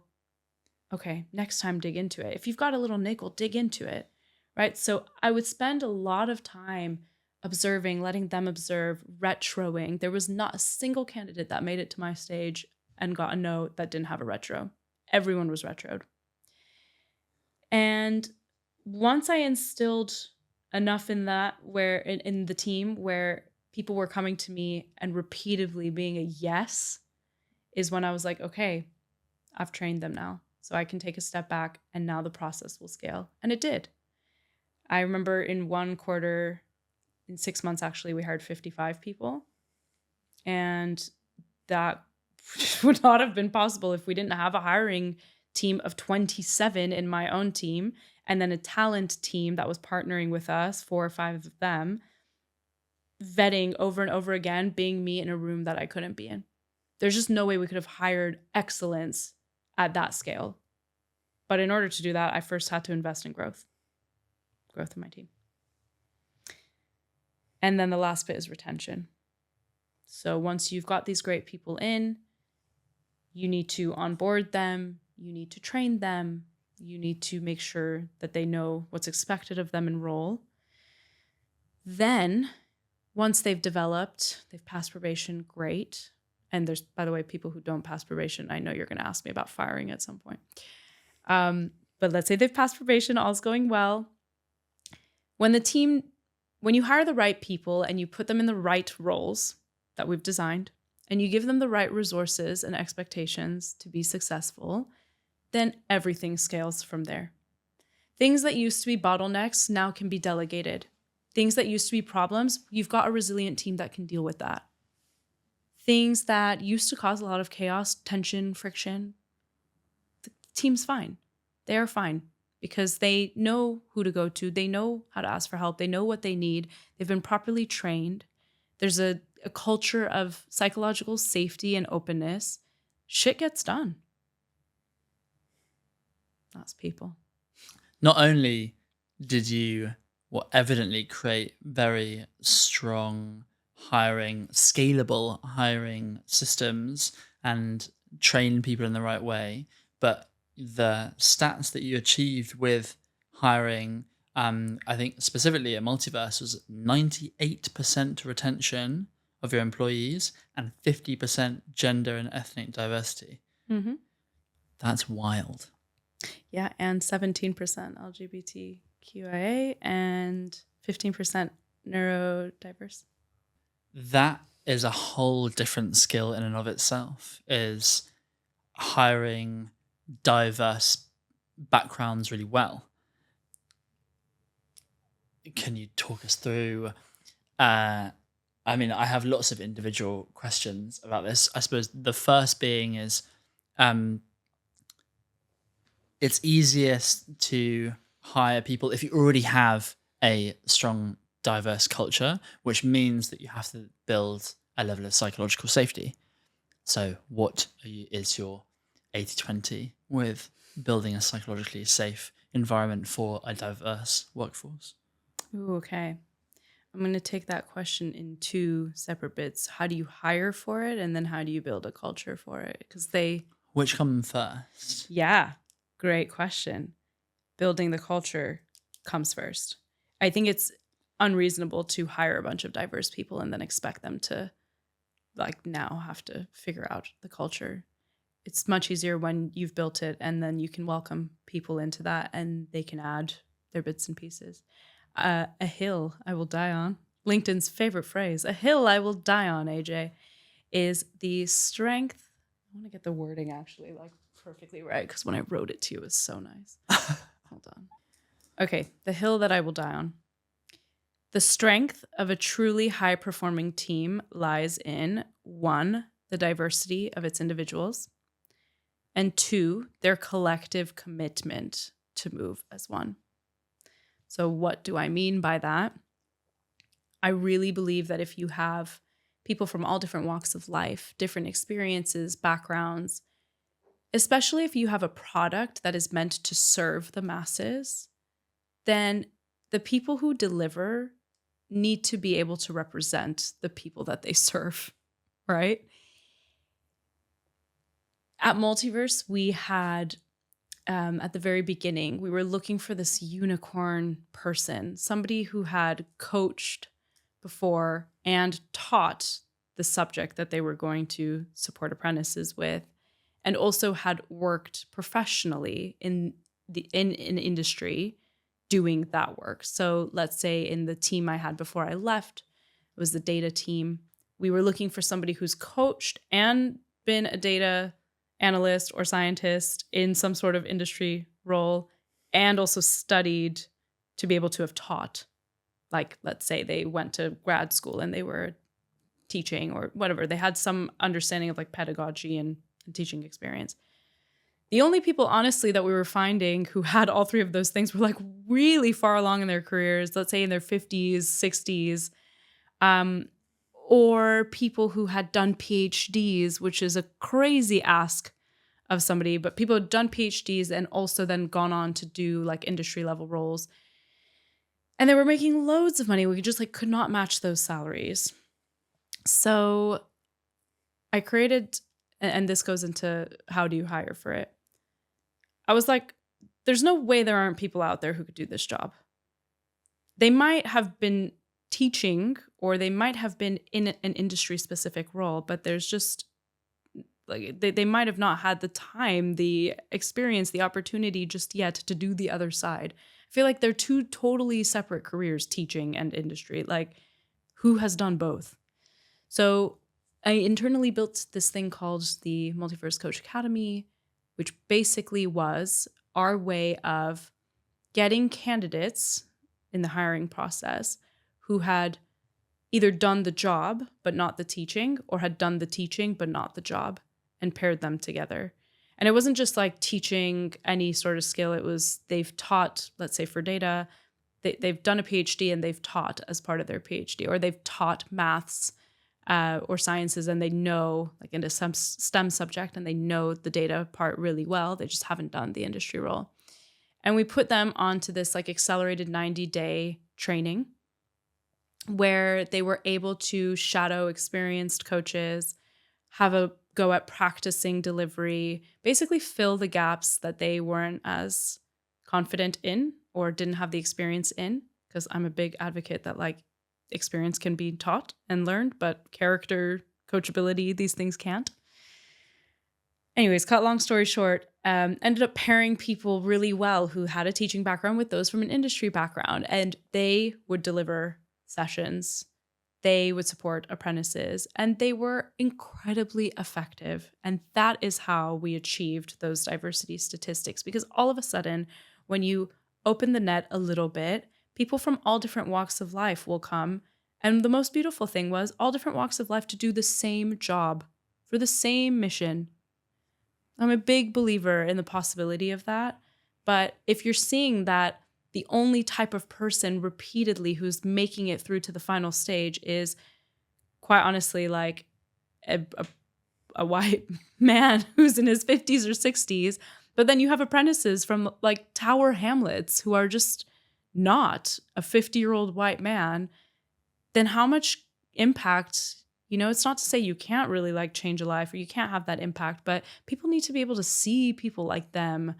Okay, next time dig into it. If you've got a little nickel, dig into it, right? So I would spend a lot of time observing, letting them observe, retroing. There was not a single candidate that made it to my stage and got a no that didn't have a retro. Everyone was retroed. And once I instilled enough in that, where in the team where people were coming to me and repeatedly being a yes, is when I was like, okay, I've trained them now. So I can take a step back and now the process will scale. And it did. I remember in one quarter, in 6 months, actually, we hired 55 people. And that would not have been possible if we didn't have a hiring team of 27 in my own team, and then a talent team that was partnering with us, 4 or 5 of them, vetting over and over again, being me in a room that I couldn't be in. There's just no way we could have hired excellence at that scale. But in order to do that, I first had to invest in growth in my team. And then the last bit is retention. So once you've got these great people in, you need to onboard them, you need to train them, you need to make sure that they know what's expected of them in role. Then, once they've developed, they've passed probation, great. And there's, by the way, people who don't pass probation. I know you're going to ask me about firing at some point. But let's say they've passed probation, all's going well. When you hire the right people and you put them in the right roles that we've designed, and you give them the right resources and expectations to be successful, then everything scales from there. Things that used to be bottlenecks now can be delegated. Things that used to be problems, you've got a resilient team that can deal with that. Things that used to cause a lot of chaos, tension, friction, the team's fine. They are fine because they know who to go to. They know how to ask for help. They know what they need. They've been properly trained. There's a culture of psychological safety and openness. Shit gets done. That's people. Not only did you evidently create very strong scalable hiring systems and train people in the right way, but the stats that you achieved with hiring, I think specifically at Multiverse, was 98% retention of your employees and 50% gender and ethnic diversity. Mm-hmm. That's wild. Yeah, and 17% LGBTQIA and 15% neurodiverse. That is a whole different skill in and of itself, is hiring diverse backgrounds really well. Can you talk us through? I have lots of individual questions about this. I suppose the first being is, it's easiest to hire people if you already have a strong, diverse culture, which means that you have to build a level of psychological safety. So what is your 80-20 with building a psychologically safe environment for a diverse workforce? Ooh, okay. I'm going to take that question in 2 separate bits. How do you hire for it? And then how do you build a culture for it? Which come first? Yeah, great question. Building the culture comes first. I think it's unreasonable to hire a bunch of diverse people and then expect them to now have to figure out the culture. It's much easier when you've built it and then you can welcome people into that and they can add their bits and pieces. A hill I will die on, LinkedIn's favorite phrase, a hill I will die on, AJ, is the strength. I want to get the wording actually perfectly right because when I wrote it to you, it was so nice. Hold on. Okay, the hill that I will die on. The strength of a truly high-performing team lies in 1, the diversity of its individuals, and 2, their collective commitment to move as one. So what do I mean by that? I really believe that if you have people from all different walks of life, different experiences, backgrounds, especially if you have a product that is meant to serve the masses, then the people who deliver need to be able to represent the people that they serve, right? At Multiverse, we had, at the very beginning, we were looking for this unicorn person, somebody who had coached before and taught the subject that they were going to support apprentices with, and also had worked professionally in industry doing that work. So let's say in the team I had before I left, it was the data team. We were looking for somebody who's coached and been a data analyst or scientist in some sort of industry role, and also studied to be able to have taught. Like, let's say they went to grad school and they were teaching or whatever. They had some understanding of like pedagogy and teaching experience. The only people, honestly, that we were finding who had all 3 of those things were like really far along in their careers, let's say in their 50s, 60s, or people who had done PhDs, which is a crazy ask of somebody, but people had done PhDs and also then gone on to do like industry level roles. And they were making loads of money. We just like could not match those salaries. So I created, and this goes into how do you hire for it? I was like, there's no way there aren't people out there who could do this job. They might have been teaching or they might have been in an industry specific role, but there's just like they might have not had the time, the experience, the opportunity just yet to do the other side. I feel like they're 2 totally separate careers, teaching and industry. Like, who has done both? So I internally built this thing called the Multiverse Coach Academy, which basically was our way of getting candidates in the hiring process who had either done the job but not the teaching, or had done the teaching but not the job, and paired them together. And it wasn't just like teaching any sort of skill. It was they've taught, let's say for data, they've done a PhD and they've taught as part of their PhD, or they've taught maths or sciences and they know like into some STEM subject and they know the data part really well. They just haven't done the industry role. And we put them onto this like accelerated 90-day training where they were able to shadow experienced coaches, have a go at practicing delivery, basically fill the gaps that they weren't as confident in or didn't have the experience in. Because I'm a big advocate that like experience can be taught and learned, but character, coachability, these things can't. Anyways, cut long story short, ended up pairing people really well who had a teaching background with those from an industry background, and they would deliver sessions. They would support apprentices, and they were incredibly effective. And that is how we achieved those diversity statistics, because all of a sudden, when you open the net a little bit, people from all different walks of life will come. And the most beautiful thing was all different walks of life to do the same job for the same mission. I'm a big believer in the possibility of that. But if you're seeing that the only type of person repeatedly who's making it through to the final stage is, quite honestly, like a white man who's in his 50s or 60s, but then you have apprentices from like Tower Hamlets who are just not a 50-year-old white man, then how much impact, it's not to say you can't really like change a life or you can't have that impact, but people need to be able to see people like them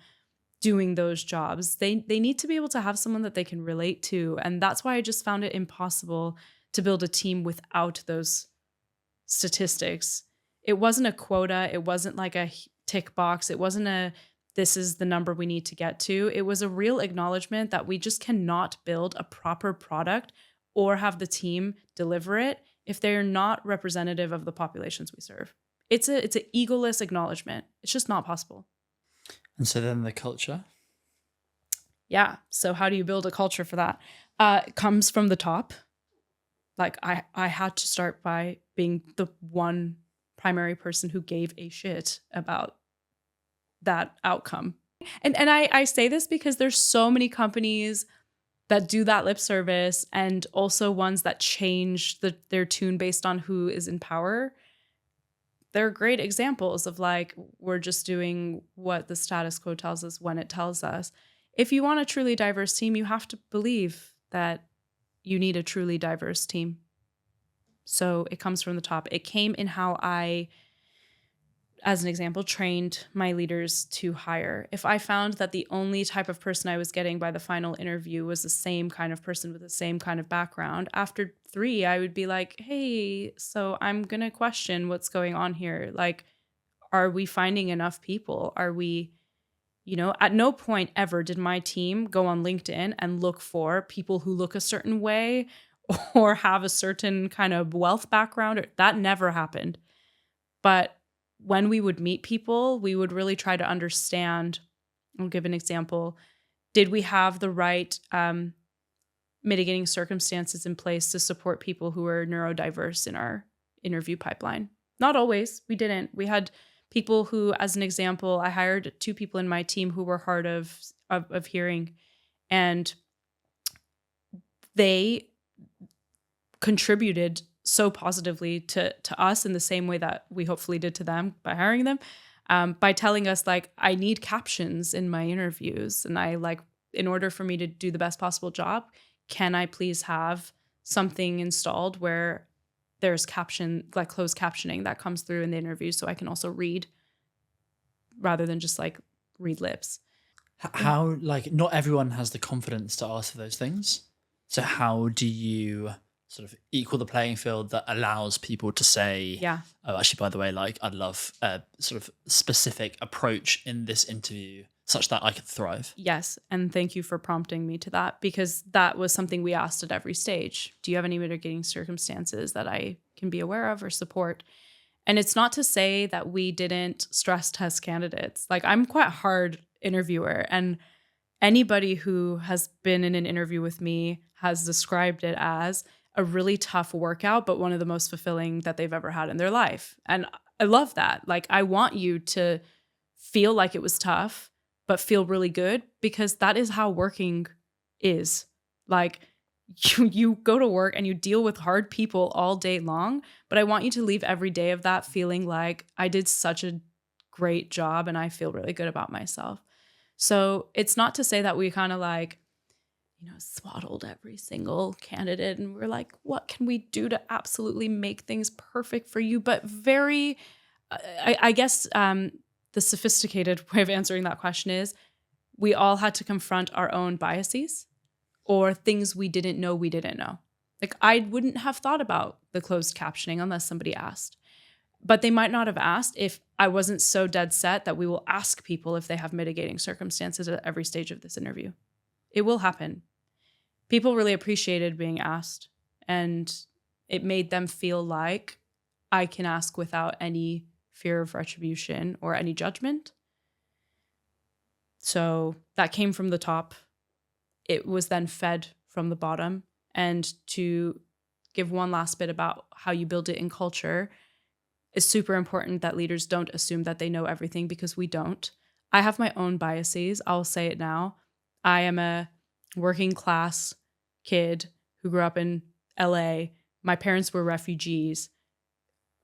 doing those jobs. They need to be able to have someone that they can relate to. And that's why I just found it impossible to build a team without those statistics. It wasn't a quota. It wasn't like a tick box. It wasn't a, this is the number we need to get to. It was a real acknowledgement that we just cannot build a proper product or have the team deliver it if they're not representative of the populations we serve. It's an egoless acknowledgement. It's just not possible. And so then the culture? Yeah. So how do you build a culture for that? It comes from the top. Like I had to start by being the one primary person who gave a shit about that outcome. And I say this because there's so many companies that do that lip service, and also ones that change their tune based on who is in power. They're great examples of like, we're just doing what the status quo tells us when it tells us. If you want a truly diverse team, you have to believe that you need a truly diverse team. So it comes from the top. It came in how I, as an example, trained my leaders to hire. If I found that the only type of person I was getting by the final interview was the same kind of person with the same kind of background, after 3, I would be like, hey, so I'm going to question what's going on here. Like, are we finding enough people? Are we, at no point ever did my team go on LinkedIn and look for people who look a certain way or have a certain kind of wealth background. That never happened. But when we would meet people, we would really try to understand. I'll give an example. Did we have the right mitigating circumstances in place to support people who are neurodiverse in our interview pipeline? Not always. We didn't. We had people who, as an example, I hired 2 people in my team who were hard of hearing, and they contributed so positively to us in the same way that we hopefully did to them by hiring them, by telling us like, I need captions in my interviews, and I like, in order for me to do the best possible job, can I please have something installed where there's like closed captioning that comes through in the interview, so I can also read rather than just like read lips. How, like, not everyone has the confidence to ask for those things. So how do you sort of equal the playing field that allows people to say, oh, actually, by the way, like, I'd love a sort of specific approach in this interview such that I could thrive? Yes. And thank you for prompting me to that, because that was something we asked at every stage. Do you have any mitigating circumstances that I can be aware of or support? And it's not to say that we didn't stress test candidates. Like, I'm quite a hard interviewer, and anybody who has been in an interview with me has described it as a really tough workout, but one of the most fulfilling that they've ever had in their life. And I love that. Like, I want you to feel like it was tough, but feel really good, because that is how working is. Like, you go to work and you deal with hard people all day long, but I want you to leave every day of that feeling like, I did such a great job and I feel really good about myself. So it's not to say that we kind of like, swaddled every single candidate and we're like, what can we do to absolutely make things perfect for you? But very, I guess the sophisticated way of answering that question is, we all had to confront our own biases or things we didn't know. Like, I wouldn't have thought about the closed captioning unless somebody asked. But they might not have asked if I wasn't so dead set that we will ask people if they have mitigating circumstances at every stage of this interview. It will happen. People really appreciated being asked, and it made them feel like I can ask without any fear of retribution or any judgment. So that came from the top. It was then fed from the bottom. And to give one last bit about how you build it in culture, it's super important that leaders don't assume that they know everything, because we don't. I have my own biases. I'll say it now. I am a working class kid who grew up in LA. My parents were refugees.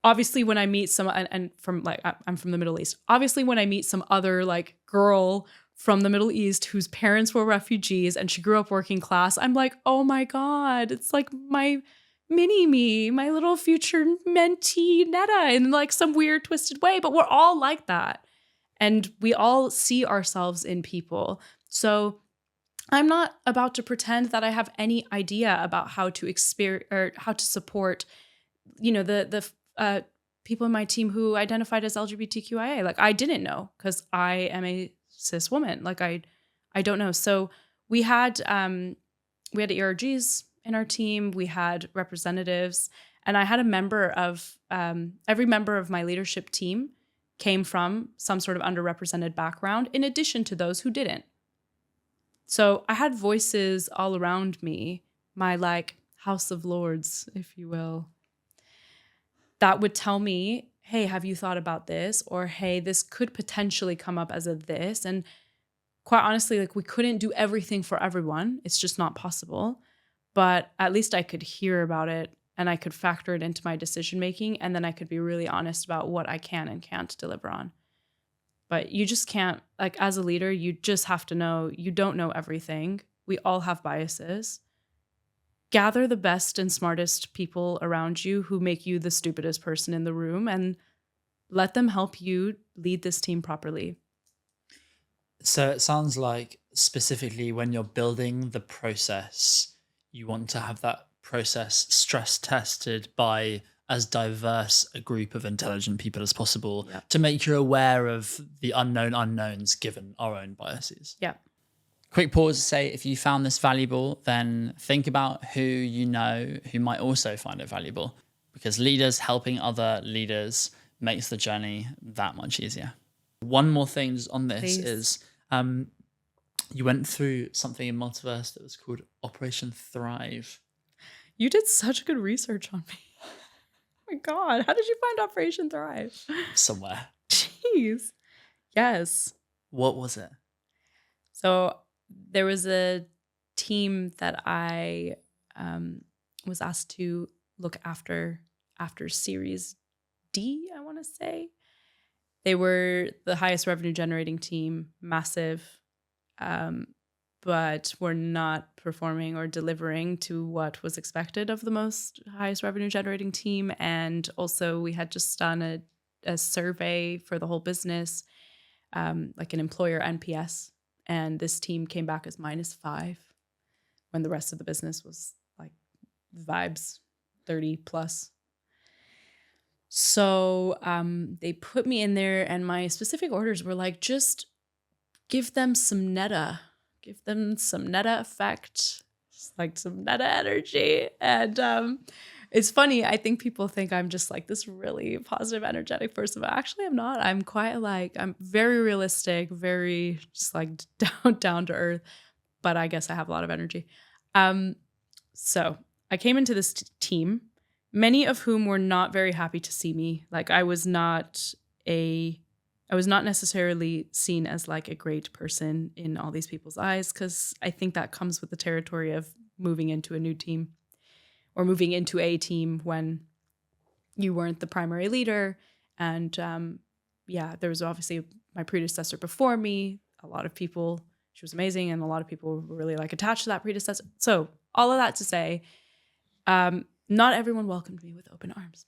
Obviously, when I meet I'm from the Middle East. Obviously, when I meet some other like girl from the Middle East whose parents were refugees and she grew up working class, I'm like, oh my God, it's like my mini me, my little future mentee Neda, in like some weird twisted way. But we're all like that. And we all see ourselves in people. So I'm not about to pretend that I have any idea about how to experience or how to support, the people in my team who identified as LGBTQIA. Like, I didn't know, because I am a cis woman. Like, I don't know. So we had ERGs in our team. We had representatives, and I had a member of every member of my leadership team came from some sort of underrepresented background, in addition to those who didn't. So I had voices all around me, my like House of Lords, if you will, that would tell me hey, have you thought about this? Or, hey, this could potentially come up as a this. And quite honestly, like, we couldn't do everything for everyone. It's just not possible. But at least I could hear about it and I could factor it into my decision making. And then I could be really honest about what I can and can't deliver on. But you just can't, like, as a leader, you just have to know you don't know everything. We all have biases. Gather the best and smartest people around you who make you the stupidest person in the room and let them help you lead this team properly. So it sounds like specifically when you're building the process, you want to have that process stress tested by as diverse a group of intelligent people as possible Yeah. to make you aware of the unknown unknowns given our own biases. Yeah. Quick pause to say, if you found this valuable, then think about who you know who might also find it valuable, because leaders helping other leaders makes the journey that much easier. One more thing on this Please. is you went through something in Multiverse that was called Operation Thrive. You did such good research on me. Oh my God. How did you find Operation Thrive? Somewhere. Jeez. Yes. What was it? So there was a team that I was asked to look after Series D, I want to say. They were the highest revenue generating team, massive, but were not performing or delivering to what was expected of the most highest revenue generating team. And also we had just done a survey for the whole business, like an employer NPS. And this team came back as -5 when the rest of the business was like vibes 30 plus. So they put me in there and my specific orders were like, just give them some Neda. Give them some Neda effect, just like some Neda energy. And it's funny. I think people think I'm just like this really positive, energetic person, but actually I'm not. I'm quite like, I'm very realistic, very just like down to earth, but I guess I have a lot of energy. So I came into this team, many of whom were not very happy to see me. Like I was not necessarily seen as like a great person in all these people's eyes, because I think that comes with the territory of moving into a new team or moving into a team when you weren't the primary leader. And there was obviously my predecessor before me. A lot of people, she was amazing, and a lot of people were really like attached to that predecessor. So all of that to say, not everyone welcomed me with open arms.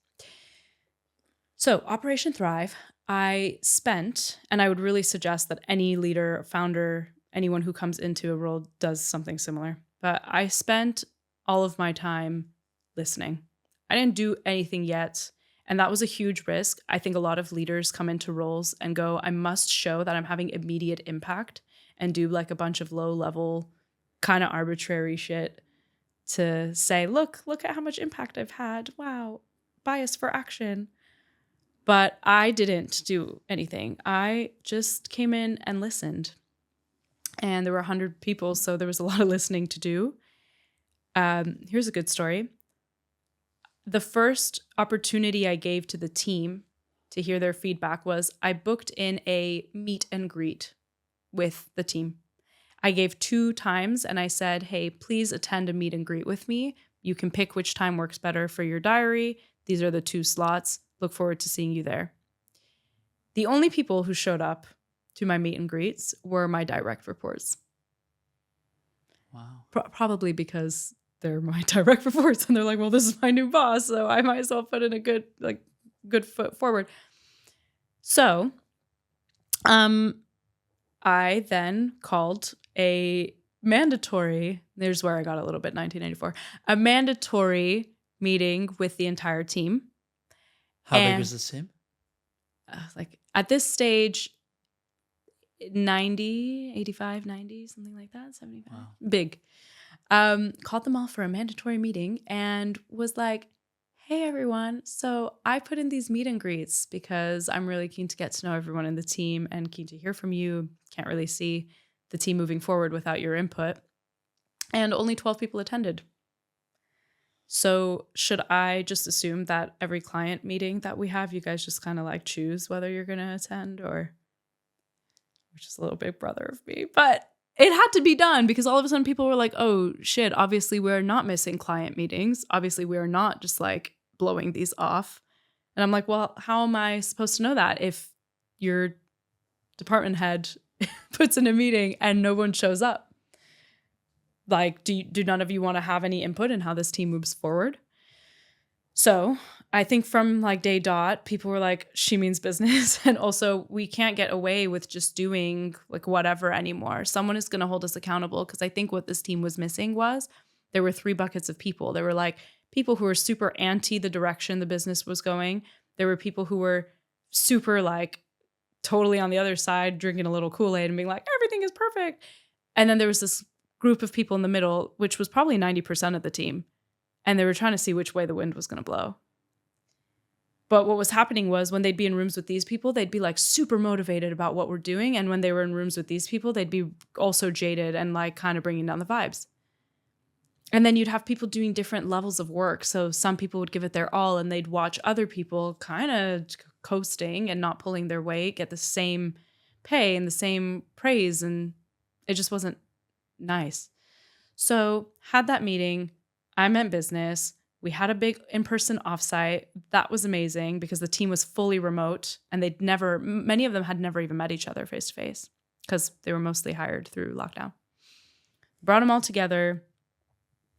So Operation Thrive, I spent, and I would really suggest that any leader, founder, anyone who comes into a role does something similar. But I spent all of my time listening. I didn't do anything yet. And that was a huge risk. I think a lot of leaders come into roles and go, I must show that I'm having immediate impact, and do like a bunch of low level kind of arbitrary shit to say, look at how much impact I've had. Wow, bias for action. But I didn't do anything. I just came in and listened. And there were 100 people, so there was a lot of listening to do. Here's a good story. The first opportunity I gave to the team to hear their feedback was I booked in a meet and greet with the team. I gave 2 times and I said, hey, please attend a meet and greet with me. You can pick which time works better for your diary. These are the 2 slots. Look forward to seeing you there. The only people who showed up to my meet and greets were my direct reports. Wow. Probably because they're my direct reports and they're like, well, this is my new boss, so I might as well put in a good foot forward. So I then called a mandatory, there's where I got a little bit 1984, a mandatory meeting with the entire team. How big was this team? Like at this stage, 90, 85, 90, something like that, 75. Wow. Big. Called them all for a mandatory meeting and was like, hey, everyone. So I put in these meet and greets because I'm really keen to get to know everyone in the team and keen to hear from you. Can't really see the team moving forward without your input. And only 12 people attended. So should I just assume that every client meeting that we have, you guys just kind of like choose whether you're going to attend, or which is a little big brother of me, but it had to be done because all of a sudden people were like, oh shit, obviously we're not missing client meetings. Obviously we're not just like blowing these off. And I'm like, well, how am I supposed to know that if your department head puts in a meeting and no one shows up? Like, do none of you want to have any input in how this team moves forward? So I think from like day dot, people were like, she means business. And also we can't get away with just doing like whatever anymore. Someone is going to hold us accountable. Because I think what this team was missing was there were 3 buckets of people. There were like people who were super anti the direction the business was going. There were people who were super like totally on the other side, drinking a little Kool-Aid and being like, everything is perfect. And then there was this group of people in the middle, which was probably 90% of the team. And they were trying to see which way the wind was going to blow. But what was happening was when they'd be in rooms with these people, they'd be like super motivated about what we're doing. And when they were in rooms with these people, they'd be also jaded and like kind of bringing down the vibes. And then you'd have people doing different levels of work. So some people would give it their all and they'd watch other people kind of coasting and not pulling their weight, get the same pay and the same praise. And it just wasn't nice. So had that meeting. I meant business. We had a big in-person offsite. That was amazing because the team was fully remote and many of them had never even met each other face to face because they were mostly hired through lockdown. Brought them all together,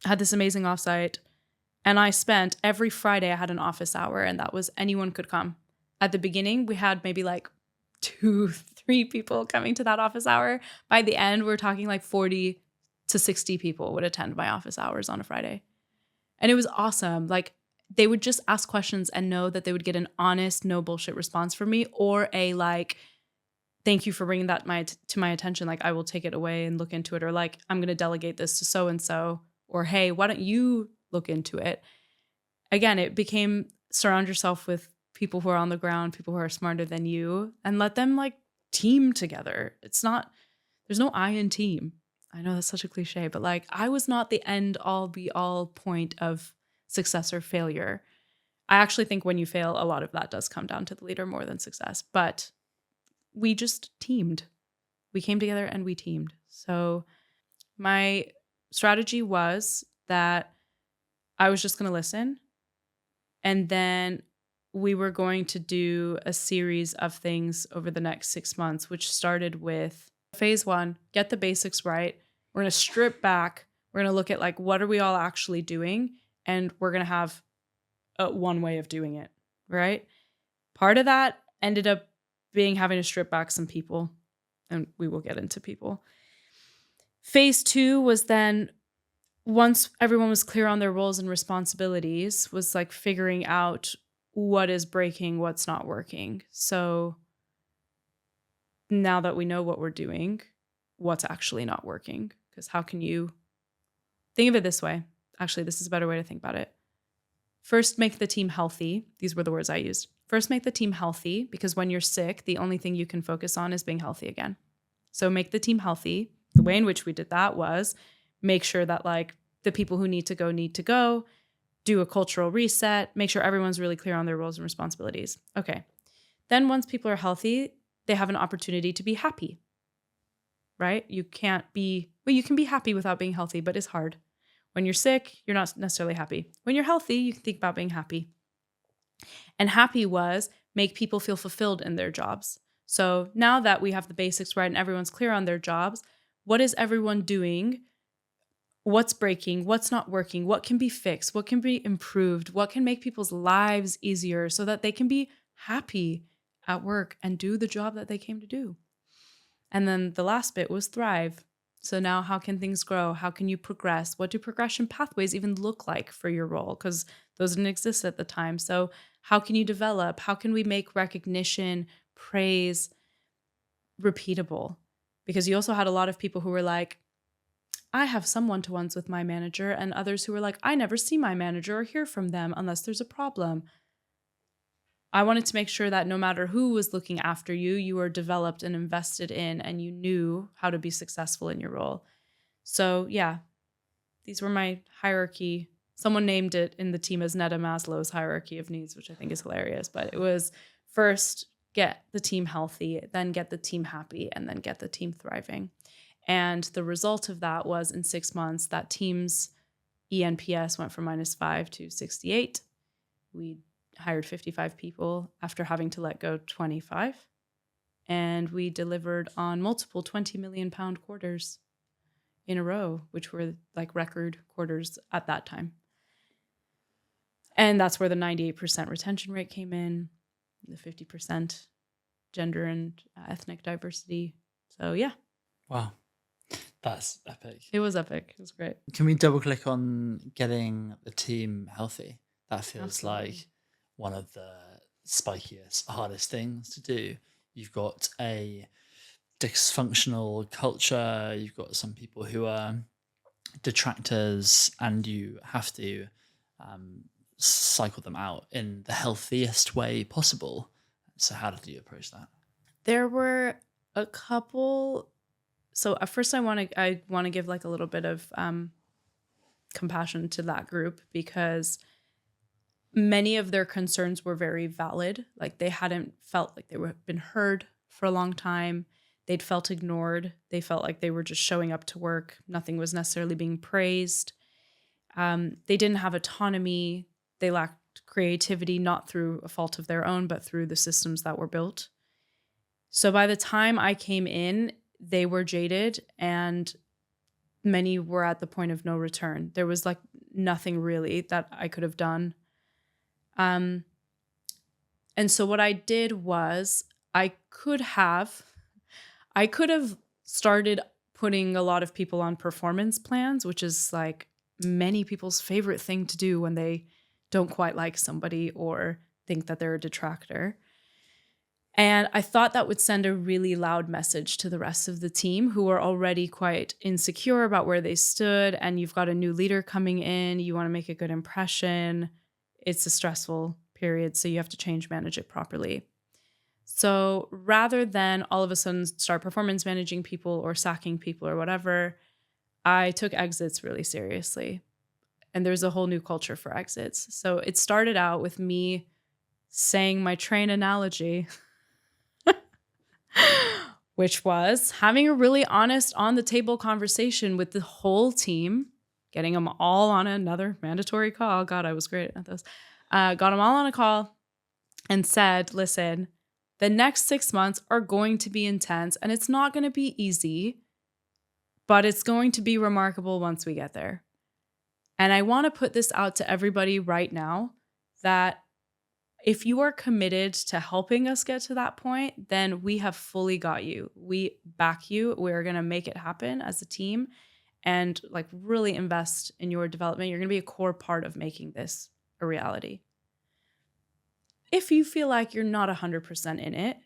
had this amazing offsite, and I spent every Friday, I had an office hour, and that was anyone could come. At the beginning, we had maybe like 2-3 people coming to that office hour. By the end, we're talking like 40 to 60 people would attend my office hours on a Friday. And it was awesome. Like they would just ask questions and know that they would get an honest, no bullshit response from me, or a like, thank you for bringing that to my attention. Like I will take it away and look into it, or like, I'm going to delegate this to so-and-so, or hey, why don't you look into it? Again, it became surround yourself with people who are on the ground, people who are smarter than you, and let them like team together. There's no I in team. I know that's such a cliche, but like I was not the end all be all point of success or failure. I actually think when you fail, a lot of that does come down to the leader more than success, but we just teamed. We came together and we teamed. So my strategy was that I was just going to listen. And then we were going to do a series of things over the next 6 months, which started with phase 1, get the basics right. We're going to strip back. We're going to look at like, what are we all actually doing? And we're going to have one way of doing it, right? Part of that ended up being having to strip back some people, and we will get into people. Phase 2 was then, once everyone was clear on their roles and responsibilities, was like figuring out what is breaking, what's not working. So now that we know what we're doing, what's actually not working? Because how can you think of it this way? Actually, this is a better way to think about it. First, make the team healthy. These were the words I used. First, make the team healthy, because when you're sick, the only thing you can focus on is being healthy again. So make the team healthy. The way in which we did that was make sure that like the people who need to go, do a cultural reset, make sure everyone's really clear on their roles and responsibilities. Okay. Then once people are healthy, they have an opportunity to be happy, right? You can be happy without being healthy, but it's hard. When you're sick, you're not necessarily happy. When you're healthy, you can think about being happy. And happy was make people feel fulfilled in their jobs. So now that we have the basics right and everyone's clear on their jobs, what is everyone doing? What's breaking? What's not working? What can be fixed? What can be improved? What can make people's lives easier so that they can be happy at work and do the job that they came to do? And then the last bit was thrive. So now how can things grow? How can you progress? What do progression pathways even look like for your role? Because those didn't exist at the time. So how can you develop? How can we make recognition, praise repeatable? Because you also had a lot of people who were like, I have some one-to-ones with my manager, and others who were like, I never see my manager or hear from them unless there's a problem. I wanted to make sure that no matter who was looking after you, you were developed and invested in, and you knew how to be successful in your role. So yeah, these were my hierarchy someone named it in the team as Neda Maslow's hierarchy of needs, which I think is hilarious. But it was first get the team healthy, then get the team happy, and then get the team thriving. And the result of that was in 6 months, that team's ENPS went from -5 to 68. We hired 55 people after having to let go 25. And we delivered on multiple 20 million pound quarters in a row, which were like record quarters at that time. And that's where the 98% retention rate came in, the 50% gender and ethnic diversity. So yeah. Wow. That's epic. It was epic. It was great. Can we double click on getting the team healthy? That feels Absolutely. like one of the spikiest, hardest things to do. You've got a dysfunctional culture, you've got some people who are detractors, and you have to cycle them out in the healthiest way possible. So how did you approach that? There were a couple. So at first I want to give like a little bit of compassion to that group, because many of their concerns were very valid. Like they hadn't felt like they were been heard for a long time. They'd felt ignored. They felt like they were just showing up to work. Nothing was necessarily being praised. They didn't have autonomy. They lacked creativity, not through a fault of their own, but through the systems that were built. So by the time I came in, they were jaded and many were at the point of no return. There was like nothing really that I could have done. And so what I did was I could have started putting a lot of people on performance plans, which is like many people's favorite thing to do when they don't quite like somebody or think that they're a detractor. And I thought that would send a really loud message to the rest of the team who are already quite insecure about where they stood. And you've got a new leader coming in. You want to make a good impression. It's a stressful period, so you have to manage it properly. So rather than all of a sudden start performance managing people or sacking people or whatever, I took exits really seriously. And there's a whole new culture for exits. So it started out with me saying my train analogy, which was having a really honest on the table conversation with the whole team, getting them all on another mandatory call. God, I was great at those. Got them all on a call and said, listen, the next 6 months are going to be intense and it's not going to be easy, but it's going to be remarkable once we get there. And I want to put this out to everybody right now that if you are committed to helping us get to that point, then we have fully got you. We back you. We're going to make it happen as a team and like really invest in your development. You're going to be a core part of making this a reality. If you feel like you're not 100% in it,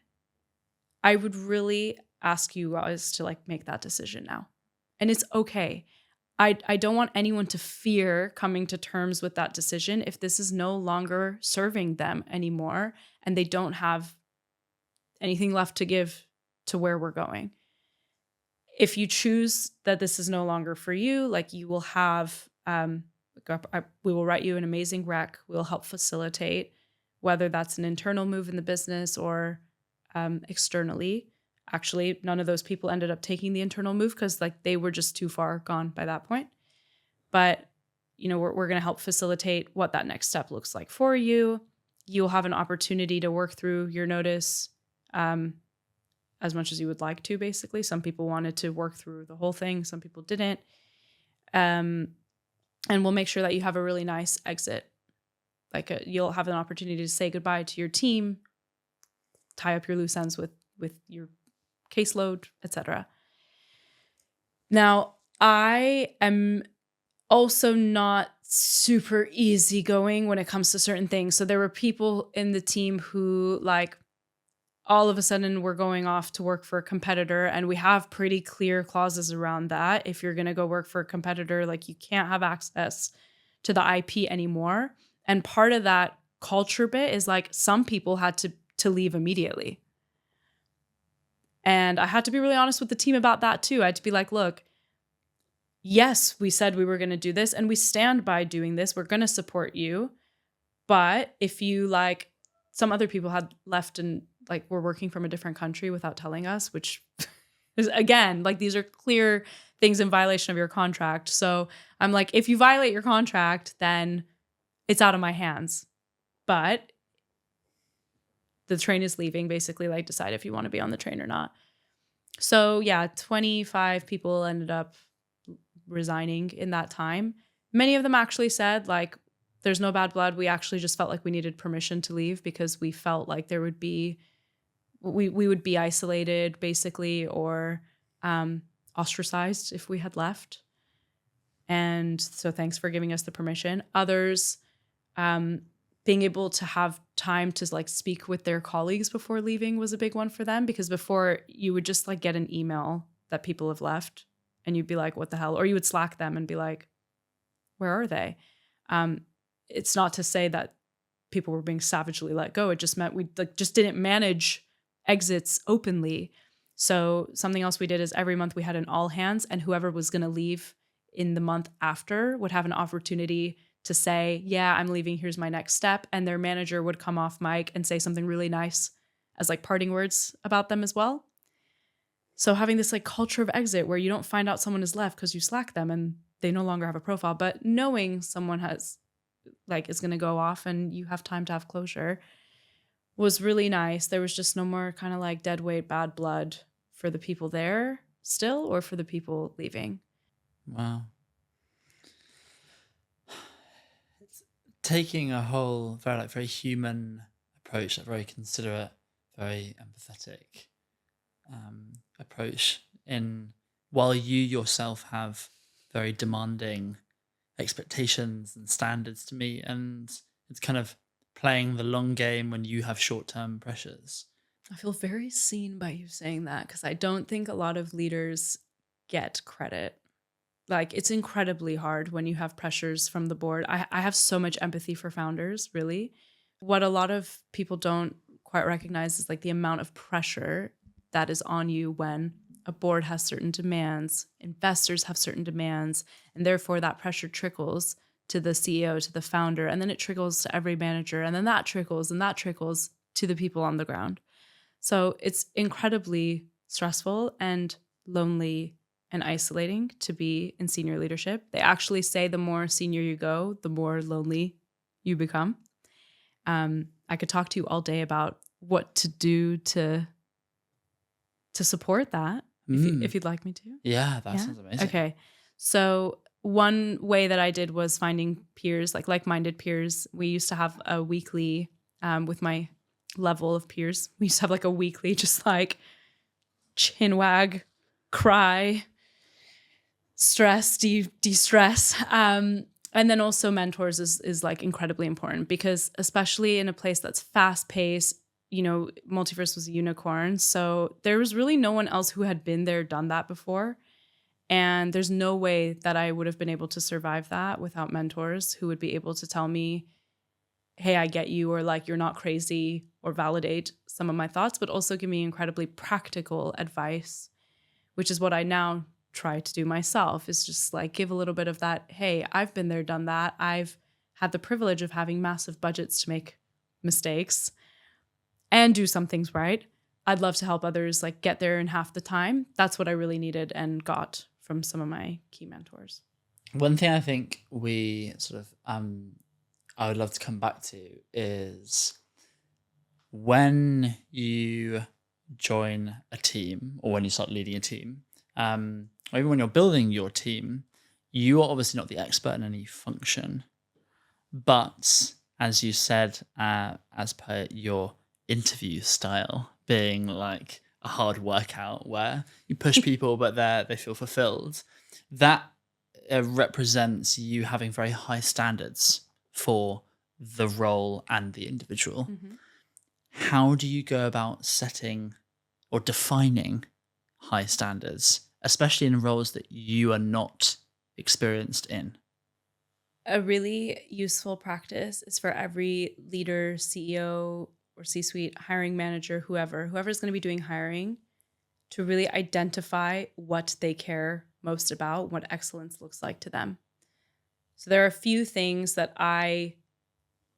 I would really ask you guys to like make that decision now. And it's okay. I don't want anyone to fear coming to terms with that decision if this is no longer serving them anymore and they don't have anything left to give to where we're going. If you choose that this is no longer for you, like you will have, we will write you an amazing rec. We'll help facilitate, whether that's an internal move in the business or externally. Actually, none of those people ended up taking the internal move because like they were just too far gone by that point. But, you know, we're going to help facilitate what that next step looks like for you. You'll have an opportunity to work through your notice as much as you would like to, basically. Some people wanted to work through the whole thing. Some people didn't. And we'll make sure that you have a really nice exit. Like you'll have an opportunity to say goodbye to your team, tie up your loose ends with your caseload, etc. Now, I am also not super easygoing when it comes to certain things. So there were people in the team who like all of a sudden were going off to work for a competitor, and we have pretty clear clauses around that. If you're going to go work for a competitor, like you can't have access to the IP anymore. And part of that culture bit is like some people had to leave immediately. And I had to be really honest with the team about that too. I had to be like, look, yes, we said we were going to do this and we stand by doing this. We're going to support you. But if you like, some other people had left and like were working from a different country without telling us, which is, again, like these are clear things in violation of your contract. So I'm like, if you violate your contract, then it's out of my hands. But the train is leaving, basically, like decide if you want to be on the train or not. So yeah, 25 people ended up resigning in that time. Many of them actually said like, there's no bad blood. We actually just felt like we needed permission to leave because we felt like there would be, we would be isolated basically, or ostracized if we had left. And so thanks for giving us the permission. Others, being able to have time to like speak with their colleagues before leaving was a big one for them, because before you would just like get an email that people have left and you'd be like, what the hell? Or you would Slack them and be like, where are they? It's not to say that people were being savagely let go. It just meant we like just didn't manage exits openly. So something else we did is every month we had an all hands, and whoever was going to leave in the month after would have an opportunity to say, yeah, I'm leaving. Here's my next step. And their manager would come off mic and say something really nice as like parting words about them as well. So having this like culture of exit where you don't find out someone has left because you Slack them and they no longer have a profile, but knowing someone has like is going to go off and you have time to have closure was really nice. There was just no more kind of like dead weight, bad blood for the people there still, or for the people leaving. Wow. It's taking a whole very human approach, a very considerate, very empathetic approach in, while you yourself have very demanding expectations and standards to meet, and it's kind of playing the long game when you have short-term pressures. I feel very seen by you saying that, because I don't think a lot of leaders get credit. Like, it's incredibly hard when you have pressures from the board. I have so much empathy for founders, really. What a lot of people don't quite recognize is like the amount of pressure that is on you when a board has certain demands, investors have certain demands, and therefore that pressure trickles to the CEO, to the founder, and then it trickles to every manager, and then that trickles to the people on the ground. So it's incredibly stressful and lonely and isolating to be in senior leadership. They actually say the more senior you go, the more lonely you become. I could talk to you all day about what to do to support that, if you'd like me to. Yeah, that sounds amazing. Okay. So one way that I did was finding peers, like-minded peers. We used to have a weekly, with my level of peers, we used to have like a weekly, just like chin wag, cry, stress, de-stress. And then also mentors is like incredibly important, because especially in a place that's fast paced, you know, Multiverse was a unicorn. So there was really no one else who had been there, done that before. And there's no way that I would have been able to survive that without mentors who would be able to tell me, hey, I get you, or like, you're not crazy, or validate some of my thoughts, but also give me incredibly practical advice, which is what I now try to do myself, is just like give a little bit of that, hey, I've been there, done that. I've had the privilege of having massive budgets to make mistakes and do some things right. I'd love to help others like get there in half the time. That's what I really needed and got from some of my key mentors. One thing I think we sort of I would love to come back to is when you join a team, or when you start leading a team, or even when you're building your team, you are obviously not the expert in any function. But as you said, as per your interview style being like a hard workout where you push people but they feel fulfilled, that represents you having very high standards for the role and the individual. Mm-hmm. How do you go about setting or defining high standards, especially in roles that you are not experienced in? A really useful practice is for every leader, CEO, or C-suite, hiring manager, whoever's going to be doing hiring, to really identify what they care most about, what excellence looks like to them. So there are a few things that I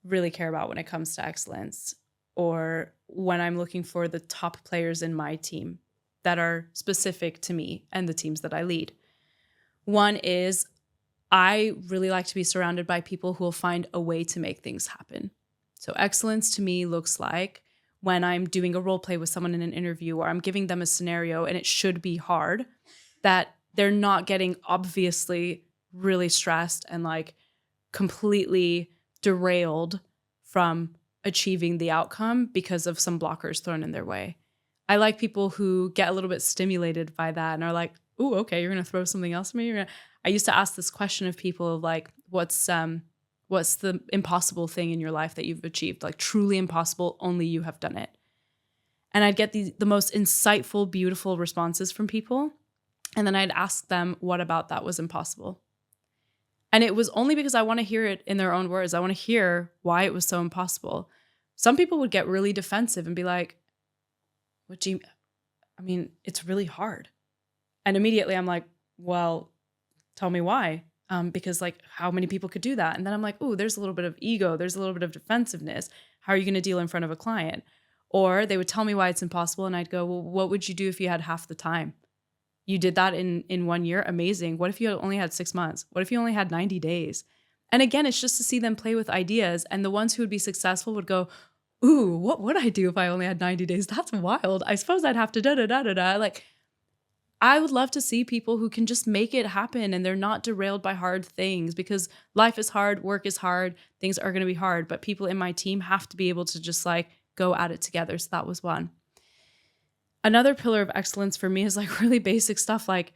really care about when it comes to excellence, or when I'm looking for the top players in my team that are specific to me and the teams that I lead. One is I really like to be surrounded by people who will find a way to make things happen. So excellence to me looks like when I'm doing a role play with someone in an interview, or I'm giving them a scenario and it should be hard, that they're not getting obviously really stressed and like completely derailed from achieving the outcome because of some blockers thrown in their way. I like people who get a little bit stimulated by that and are like, "Ooh, okay, you're gonna throw something else at me." I used to ask this question of people of like, what's the impossible thing in your life that you've achieved? Like truly impossible, only you have done it. And I'd get the most insightful, beautiful responses from people. And then I'd ask them what about that was impossible. And it was only because I want to hear it in their own words. I want to hear why it was so impossible. Some people would get really defensive and be like, "What do you, I mean, it's really hard." And immediately I'm like, "Well, tell me why." Because like how many people could do that? And then I'm like, "Ooh, there's a little bit of ego. There's a little bit of defensiveness. How are you going to deal in front of a client?" Or they would tell me why it's impossible. And I'd go, "Well, what would you do if you had half the time? You did that in 1 year. Amazing. What if you only had 6 months? What if you only had 90 days?" And again, it's just to see them play with ideas. And the ones who would be successful would go, "Ooh, what would I do if I only had 90 days? That's wild. I suppose I'd have to da da da da da." Like, I would love to see people who can just make it happen and they're not derailed by hard things, because life is hard, work is hard, things are going to be hard, but people in my team have to be able to just like go at it together. So that was one. Another pillar of excellence for me is like really basic stuff like,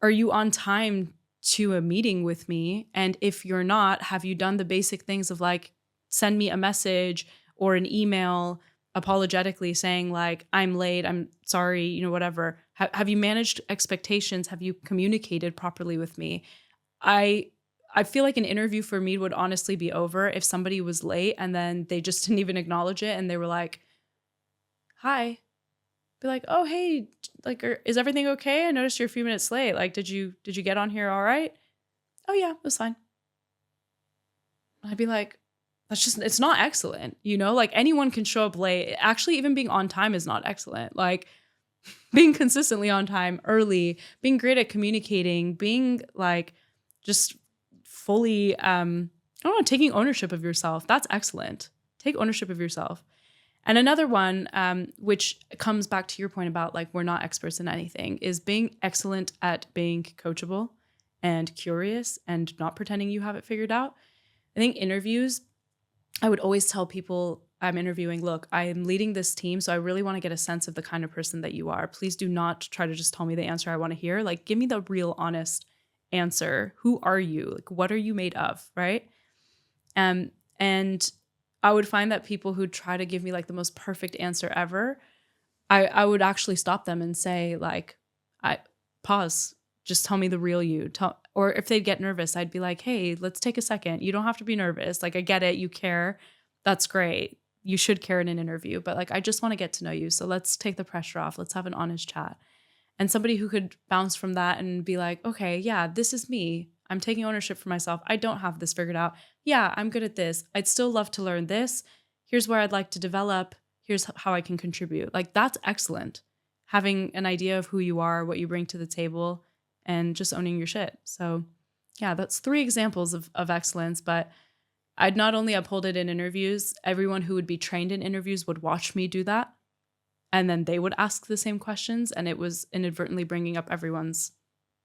are you on time to a meeting with me? And if you're not, have you done the basic things of like, send me a message or an email apologetically saying like, "I'm late, I'm sorry," whatever. Have you managed expectations? Have you communicated properly with me? I feel like an interview for me would honestly be over if somebody was late and then they just didn't even acknowledge it and they were like, "Hi." Be like, "Oh, hey, like, is everything okay? I noticed you're a few minutes late. Like, did you get on here all right?" "Oh yeah, it was fine." I'd be like, it's not excellent, like anyone can show up late. Actually, even being on time is not excellent. Like being consistently on time, early, being great at communicating, being like just fully, I don't know, taking ownership of yourself. That's excellent. Take ownership of yourself. And another one, which comes back to your point about like, we're not experts in anything, is being excellent at being coachable and curious and not pretending you have it figured out. I think interviews, I would always tell people I'm interviewing, "Look, I am leading this team, so I really want to get a sense of the kind of person that you are. Please do not try to just tell me the answer I want to hear. Like, give me the real, honest answer. Who are you? Like, what are you made of?" Right? And I would find that people who try to give me like the most perfect answer ever, I would actually stop them and say like, "I pause. Just tell me the real you." Or if they'd get nervous, I'd be like, "Hey, let's take a second. You don't have to be nervous. Like, I get it. You care. That's great. You should care in an interview. But like, I just want to get to know you. So let's take the pressure off. Let's have an honest chat." And somebody who could bounce from that and be like, "Okay, yeah, this is me. I'm taking ownership for myself. I don't have this figured out. Yeah, I'm good at this. I'd still love to learn this. Here's where I'd like to develop. Here's how I can contribute." Like, that's excellent. Having an idea of who you are, what you bring to the table, and just owning your shit. So yeah, that's 3 examples of excellence, but I'd not only uphold it in interviews, everyone who would be trained in interviews would watch me do that. And then they would ask the same questions, and it was inadvertently bringing up everyone's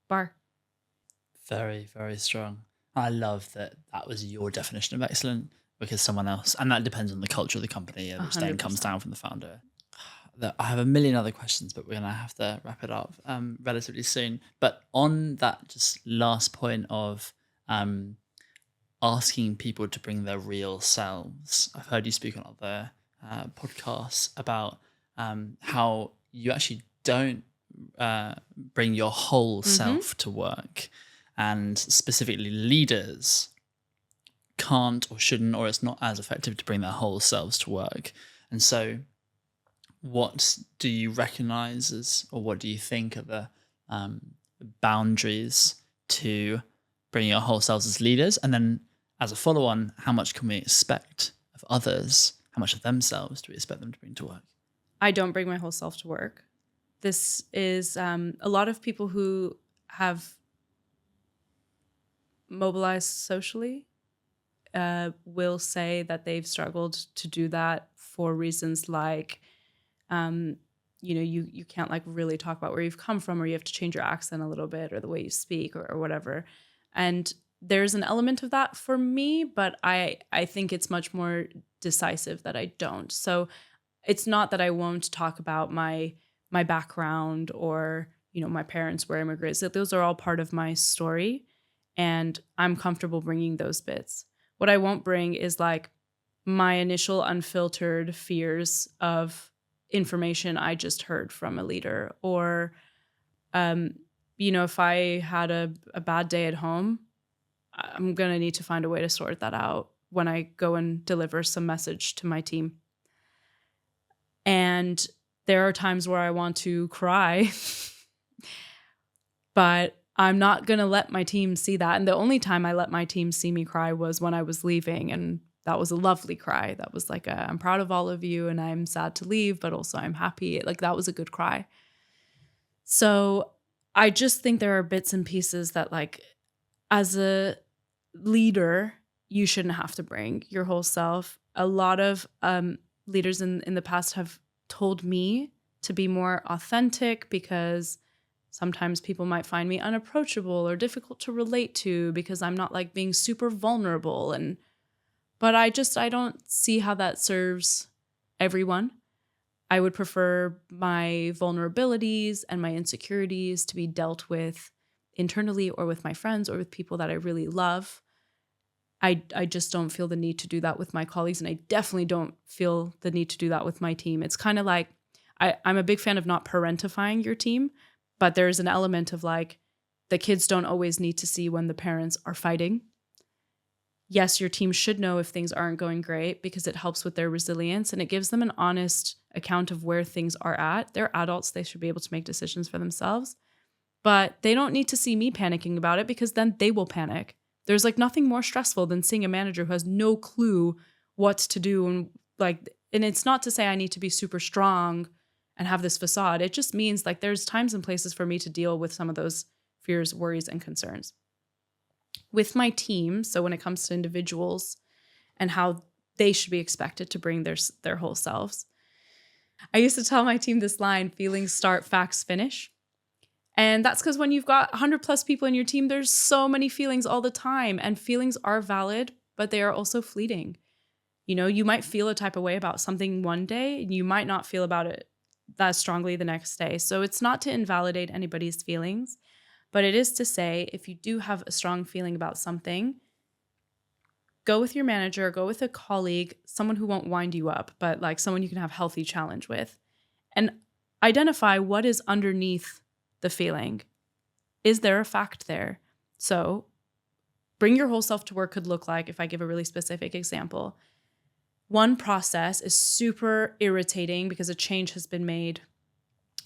bar. Very, very strong. I love that that was your definition of excellent, because someone else, and that depends on the culture of the company, which then comes 100%. down from the founder. I have a million other questions, but we're going to have to wrap it up relatively soon. But on that just last point of asking people to bring their real selves, I've heard you speak on other podcasts about how you actually don't bring your whole self to work, and specifically leaders can't or shouldn't, or it's not as effective to bring their whole selves to work. And so what do you recognize as, or what do you think are the boundaries to bring your whole selves as leaders? And then as a follow-on, how much can we expect of others? How much of themselves do we expect them to bring to work? I don't bring my whole self to work. This is a lot of people who have mobilized socially will say that they've struggled to do that for reasons like, you can't like really talk about where you've come from, or you have to change your accent a little bit, or the way you speak, or whatever. And there's an element of that for me, but I think it's much more decisive that I don't. So it's not that I won't talk about my background, or, my parents were immigrants. Those are all part of my story, and I'm comfortable bringing those bits. What I won't bring is like my initial unfiltered fears of information I just heard from a leader, or, if I had a bad day at home, I'm going to need to find a way to sort that out when I go and deliver some message to my team. And there are times where I want to cry, but I'm not going to let my team see that. And the only time I let my team see me cry was when I was leaving. And that was a lovely cry. That was like I'm proud of all of you and I'm sad to leave, but also I'm happy. Like that was a good cry. So I just think there are bits and pieces that, like, as a leader, you shouldn't have to bring your whole self. A lot of leaders in the past have told me to be more authentic, because sometimes people might find me unapproachable or difficult to relate to because I'm not like being super vulnerable. But I don't see how that serves everyone. I would prefer my vulnerabilities and my insecurities to be dealt with internally, or with my friends, or with people that I really love. I just don't feel the need to do that with my colleagues, and I definitely don't feel the need to do that with my team. It's kind of like, I'm a big fan of not parentifying your team, but there's an element of like, the kids don't always need to see when the parents are fighting. Yes, your team should know if things aren't going great, because it helps with their resilience and it gives them an honest account of where things are at. They're adults, they should be able to make decisions for themselves, but they don't need to see me panicking about it, because then they will panic. There's like nothing more stressful than seeing a manager who has no clue what to do. And it's not to say I need to be super strong and have this facade. It just means like there's times and places for me to deal with some of those fears, worries, and concerns. With my team, so when it comes to individuals and how they should be expected to bring their whole selves, I used to tell my team this line: feelings start, facts finish. And that's because when you've got 100 plus people in your team, there's so many feelings all the time, and feelings are valid, but they are also fleeting. You might feel a type of way about something one day, and you might not feel about it that strongly the next day. So it's not to invalidate anybody's feelings, but it is to say, if you do have a strong feeling about something, go with your manager, go with a colleague, someone who won't wind you up, but like someone you can have healthy challenge with, and identify what is underneath the feeling. Is there a fact there? So bring your whole self to work could look like, if I give a really specific example, one process is super irritating because a change has been made.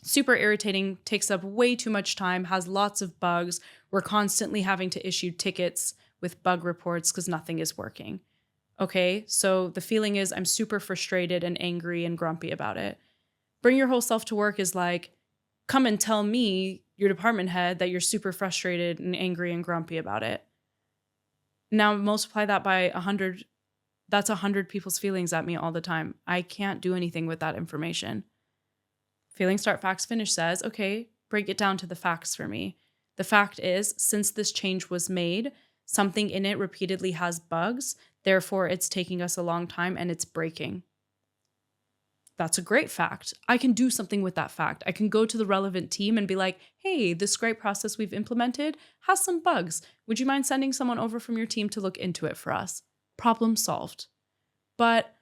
Super irritating, takes up way too much time, has lots of bugs. We're constantly having to issue tickets with bug reports because nothing is working. Okay, so the feeling is I'm super frustrated and angry and grumpy about it. Bring your whole self to work is like, come and tell me, your department head, that you're super frustrated and angry and grumpy about it. Now multiply that by 100. That's 100 people's feelings at me all the time. I can't do anything with that information. Feeling start, facts finish says, okay, break it down to the facts for me. The fact is, since this change was made, something in it repeatedly has bugs. Therefore, it's taking us a long time and it's breaking. That's a great fact. I can do something with that fact. I can go to the relevant team and be like, hey, this great process we've implemented has some bugs. Would you mind sending someone over from your team to look into it for us? Problem solved. But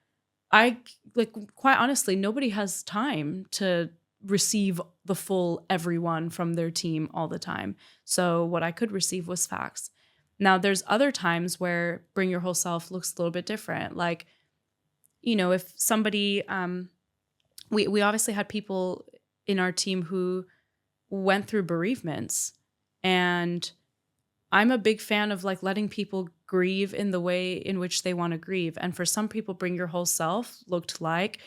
quite honestly, nobody has time to receive the full everyone from their team all the time. So what I could receive was facts. Now, there's other times where bring your whole self looks a little bit different. Like, if somebody, we obviously had people in our team who went through bereavements, And I'm a big fan of like letting people grieve in the way in which they want to grieve. And for some people, bring your whole self looked like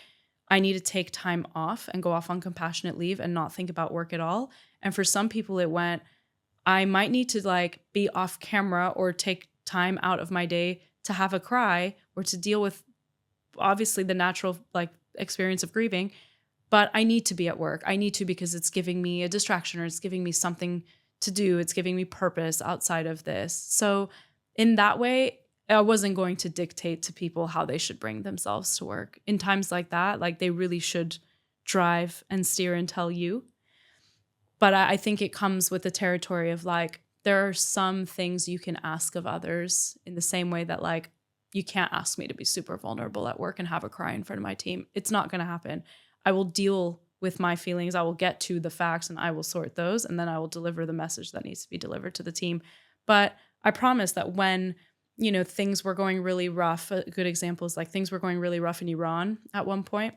I need to take time off and go off on compassionate leave and not think about work at all. And for some people, it went, I might need to like be off camera or take time out of my day to have a cry or to deal with obviously the natural like experience of grieving, but I need to be at work. I need to because it's giving me a distraction or it's giving me something to do. It's giving me purpose outside of this. So in that way, I wasn't going to dictate to people how they should bring themselves to work. In times like that, like they really should drive and steer and tell you. But I think it comes with the territory of like, there are some things you can ask of others in the same way that like, you can't ask me to be super vulnerable at work and have a cry in front of my team. It's not going to happen. I will deal with my feelings. I will get to the facts and I will sort those. And then I will deliver the message that needs to be delivered to the team. But I promise that when, you know, things were going really rough, a good example is like things were going really rough in Iran at one point,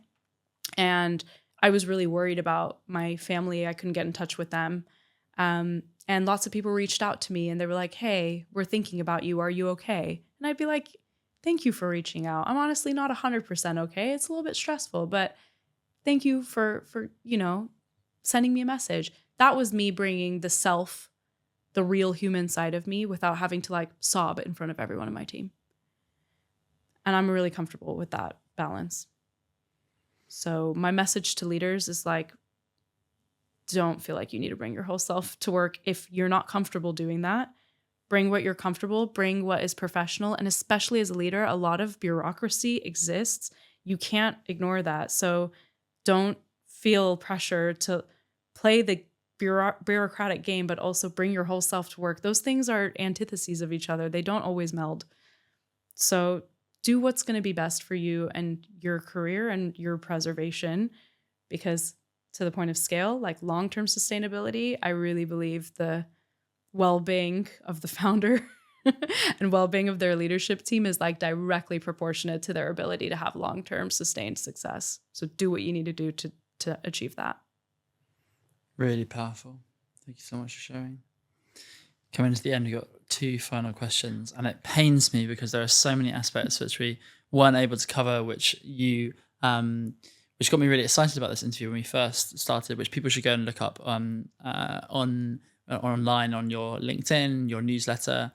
and I was really worried about my family. I couldn't get in touch with them. And lots of people reached out to me and they were like, hey, we're thinking about you. Are you okay? And I'd be like, thank you for reaching out. I'm honestly not 100% okay. It's a little bit stressful, but thank you for, you know, sending me a message. That was me bringing the self, the real human side of me without having to like sob in front of everyone in my team. And I'm really comfortable with that balance. So my message to leaders is like, don't feel like you need to bring your whole self to work. If you're not comfortable doing that, bring what you're comfortable, bring what is professional. And especially as a leader, a lot of bureaucracy exists. You can't ignore that. So don't feel pressure to play the bureaucratic game, but also bring your whole self to work. Those things are antitheses of each other. They don't always meld. So do what's going to be best for you and your career and your preservation, because to the point of scale, like long-term sustainability, I really believe the well-being of the founder and well-being of their leadership team is like directly proportionate to their ability to have long-term sustained success. So do what you need to do to achieve that. Really powerful. Thank you so much for sharing. Coming to the end, we've got 2 final questions, and it pains me because there are so many aspects which we weren't able to cover, which got me really excited about this interview when we first started, which people should go and look up online on your LinkedIn, your newsletter,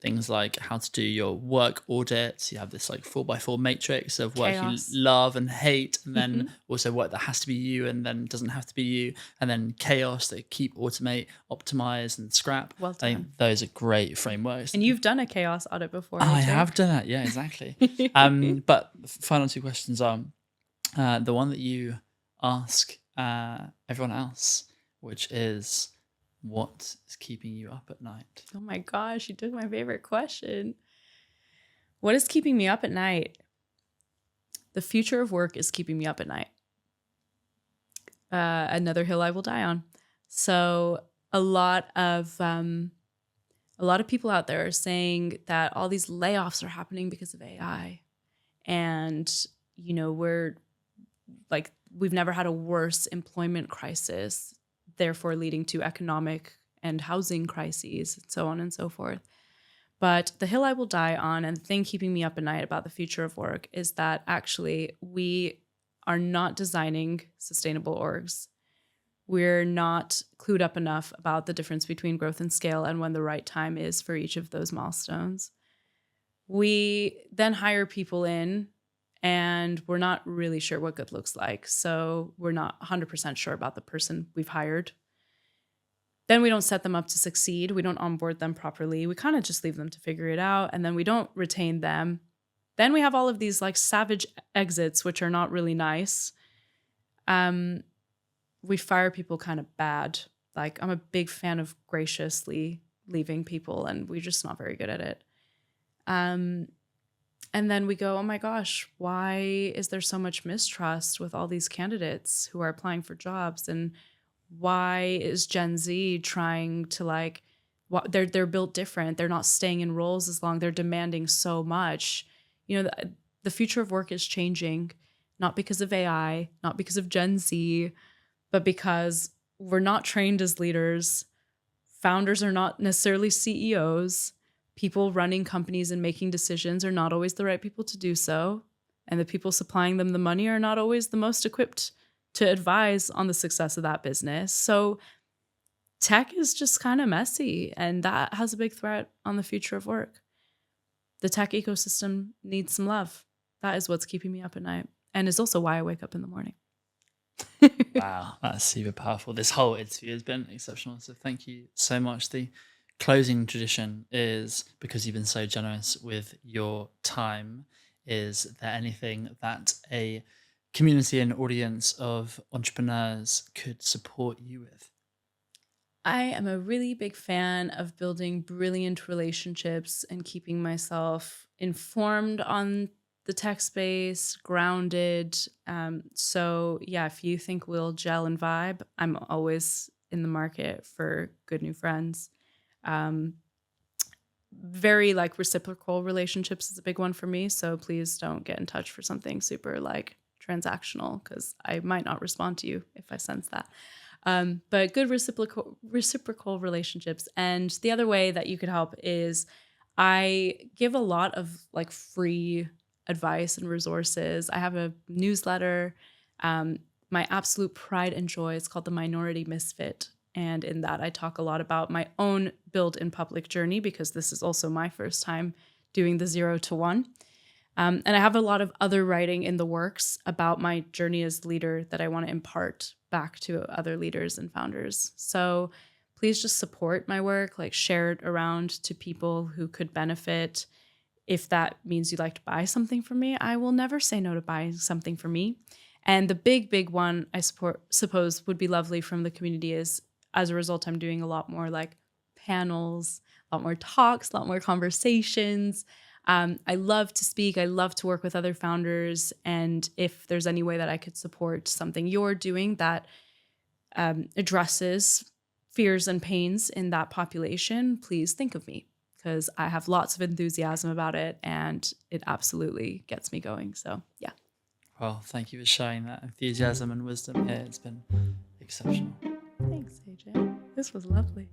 things like how to do your work audits. You have this like 4x4 matrix of work Chaos. you love and hate, and then also work that has to be you and then doesn't have to be you, and then chaos that keep, automate, optimize, and scrap. Well I think done. those are great frameworks. And you've done a chaos audit before. I right, Jake? have done that. Yeah, exactly. But final 2 questions are the one that you ask everyone else, which is, what is keeping you up at night? Oh my gosh, you took my favorite question. What is keeping me up at night? The future of work is keeping me up at night. Another hill I will die on. So a lot of people out there are saying that all these layoffs are happening because of AI. And, you know, we've never had a worse employment crisis, therefore leading to economic and housing crises, and so on and so forth. But the hill I will die on, and the thing keeping me up at night about the future of work, is that actually we are not designing sustainable orgs. We're not clued up enough about the difference between growth and scale and when the right time is for each of those milestones. We then hire people in, and we're not really sure what good looks like. So we're not 100% sure about the person we've hired. Then we don't set them up to succeed. We don't onboard them properly. We kind of just leave them to figure it out. And then we don't retain them. Then we have all of these like savage exits, which are not really nice. We fire people kind of bad. Like, I'm a big fan of graciously leaving people, and we're just not very good at it. And then we go, oh my gosh, why is there so much mistrust with all these candidates who are applying for jobs? And why is Gen Z trying to like, they're built different. They're not staying in roles as long. They're demanding so much. You know, the future of work is changing, not because of AI, not because of Gen Z, but because we're not trained as leaders founders are not necessarily CEOs. People running companies and making decisions are not always the right people to do so. And the people supplying them the money are not always the most equipped to advise on the success of that business. So tech is just kind of messy, and that has a big threat on the future of work. The tech ecosystem needs some love. That is what's keeping me up at night, and is also why I wake up in the morning. Wow, that's super powerful. This whole interview has been exceptional. So thank you so much. The closing tradition is, because you've been so generous with your time, is there anything that a community and audience of entrepreneurs could support you with? I am a really big fan of building brilliant relationships and keeping myself informed on the tech space, grounded. So yeah, if you think we'll gel and vibe, I'm always in the market for good new friends. Um, Very like reciprocal relationships is a big one for me. So please don't get in touch for something super like transactional, because I might not respond to you if I sense that. But good reciprocal relationships. And the other way that you could help is I give a lot of like free advice and resources. I have a newsletter. My absolute pride and joy is called The Minority Misfit. And in that, I talk a lot about my own build in public journey, because this is also my first time doing the 0 to 1. And I have a lot of other writing in the works about my journey as leader that I want to impart back to other leaders and founders. So please just support my work, like share it around to people who could benefit. If that means you'd like to buy something from me, I will never say no to buying something from me. And the big one I suppose would be lovely from the community is, as a result, I'm doing a lot more like panels, a lot more talks, a lot more conversations. I love to speak. I love to work with other founders. And if there's any way that I could support something you're doing that addresses fears and pains in that population, please think of me, because I have lots of enthusiasm about it and it absolutely gets me going. So yeah. Well, thank you for sharing that enthusiasm and wisdom here. It's been exceptional. Thanks, AJ. This was lovely.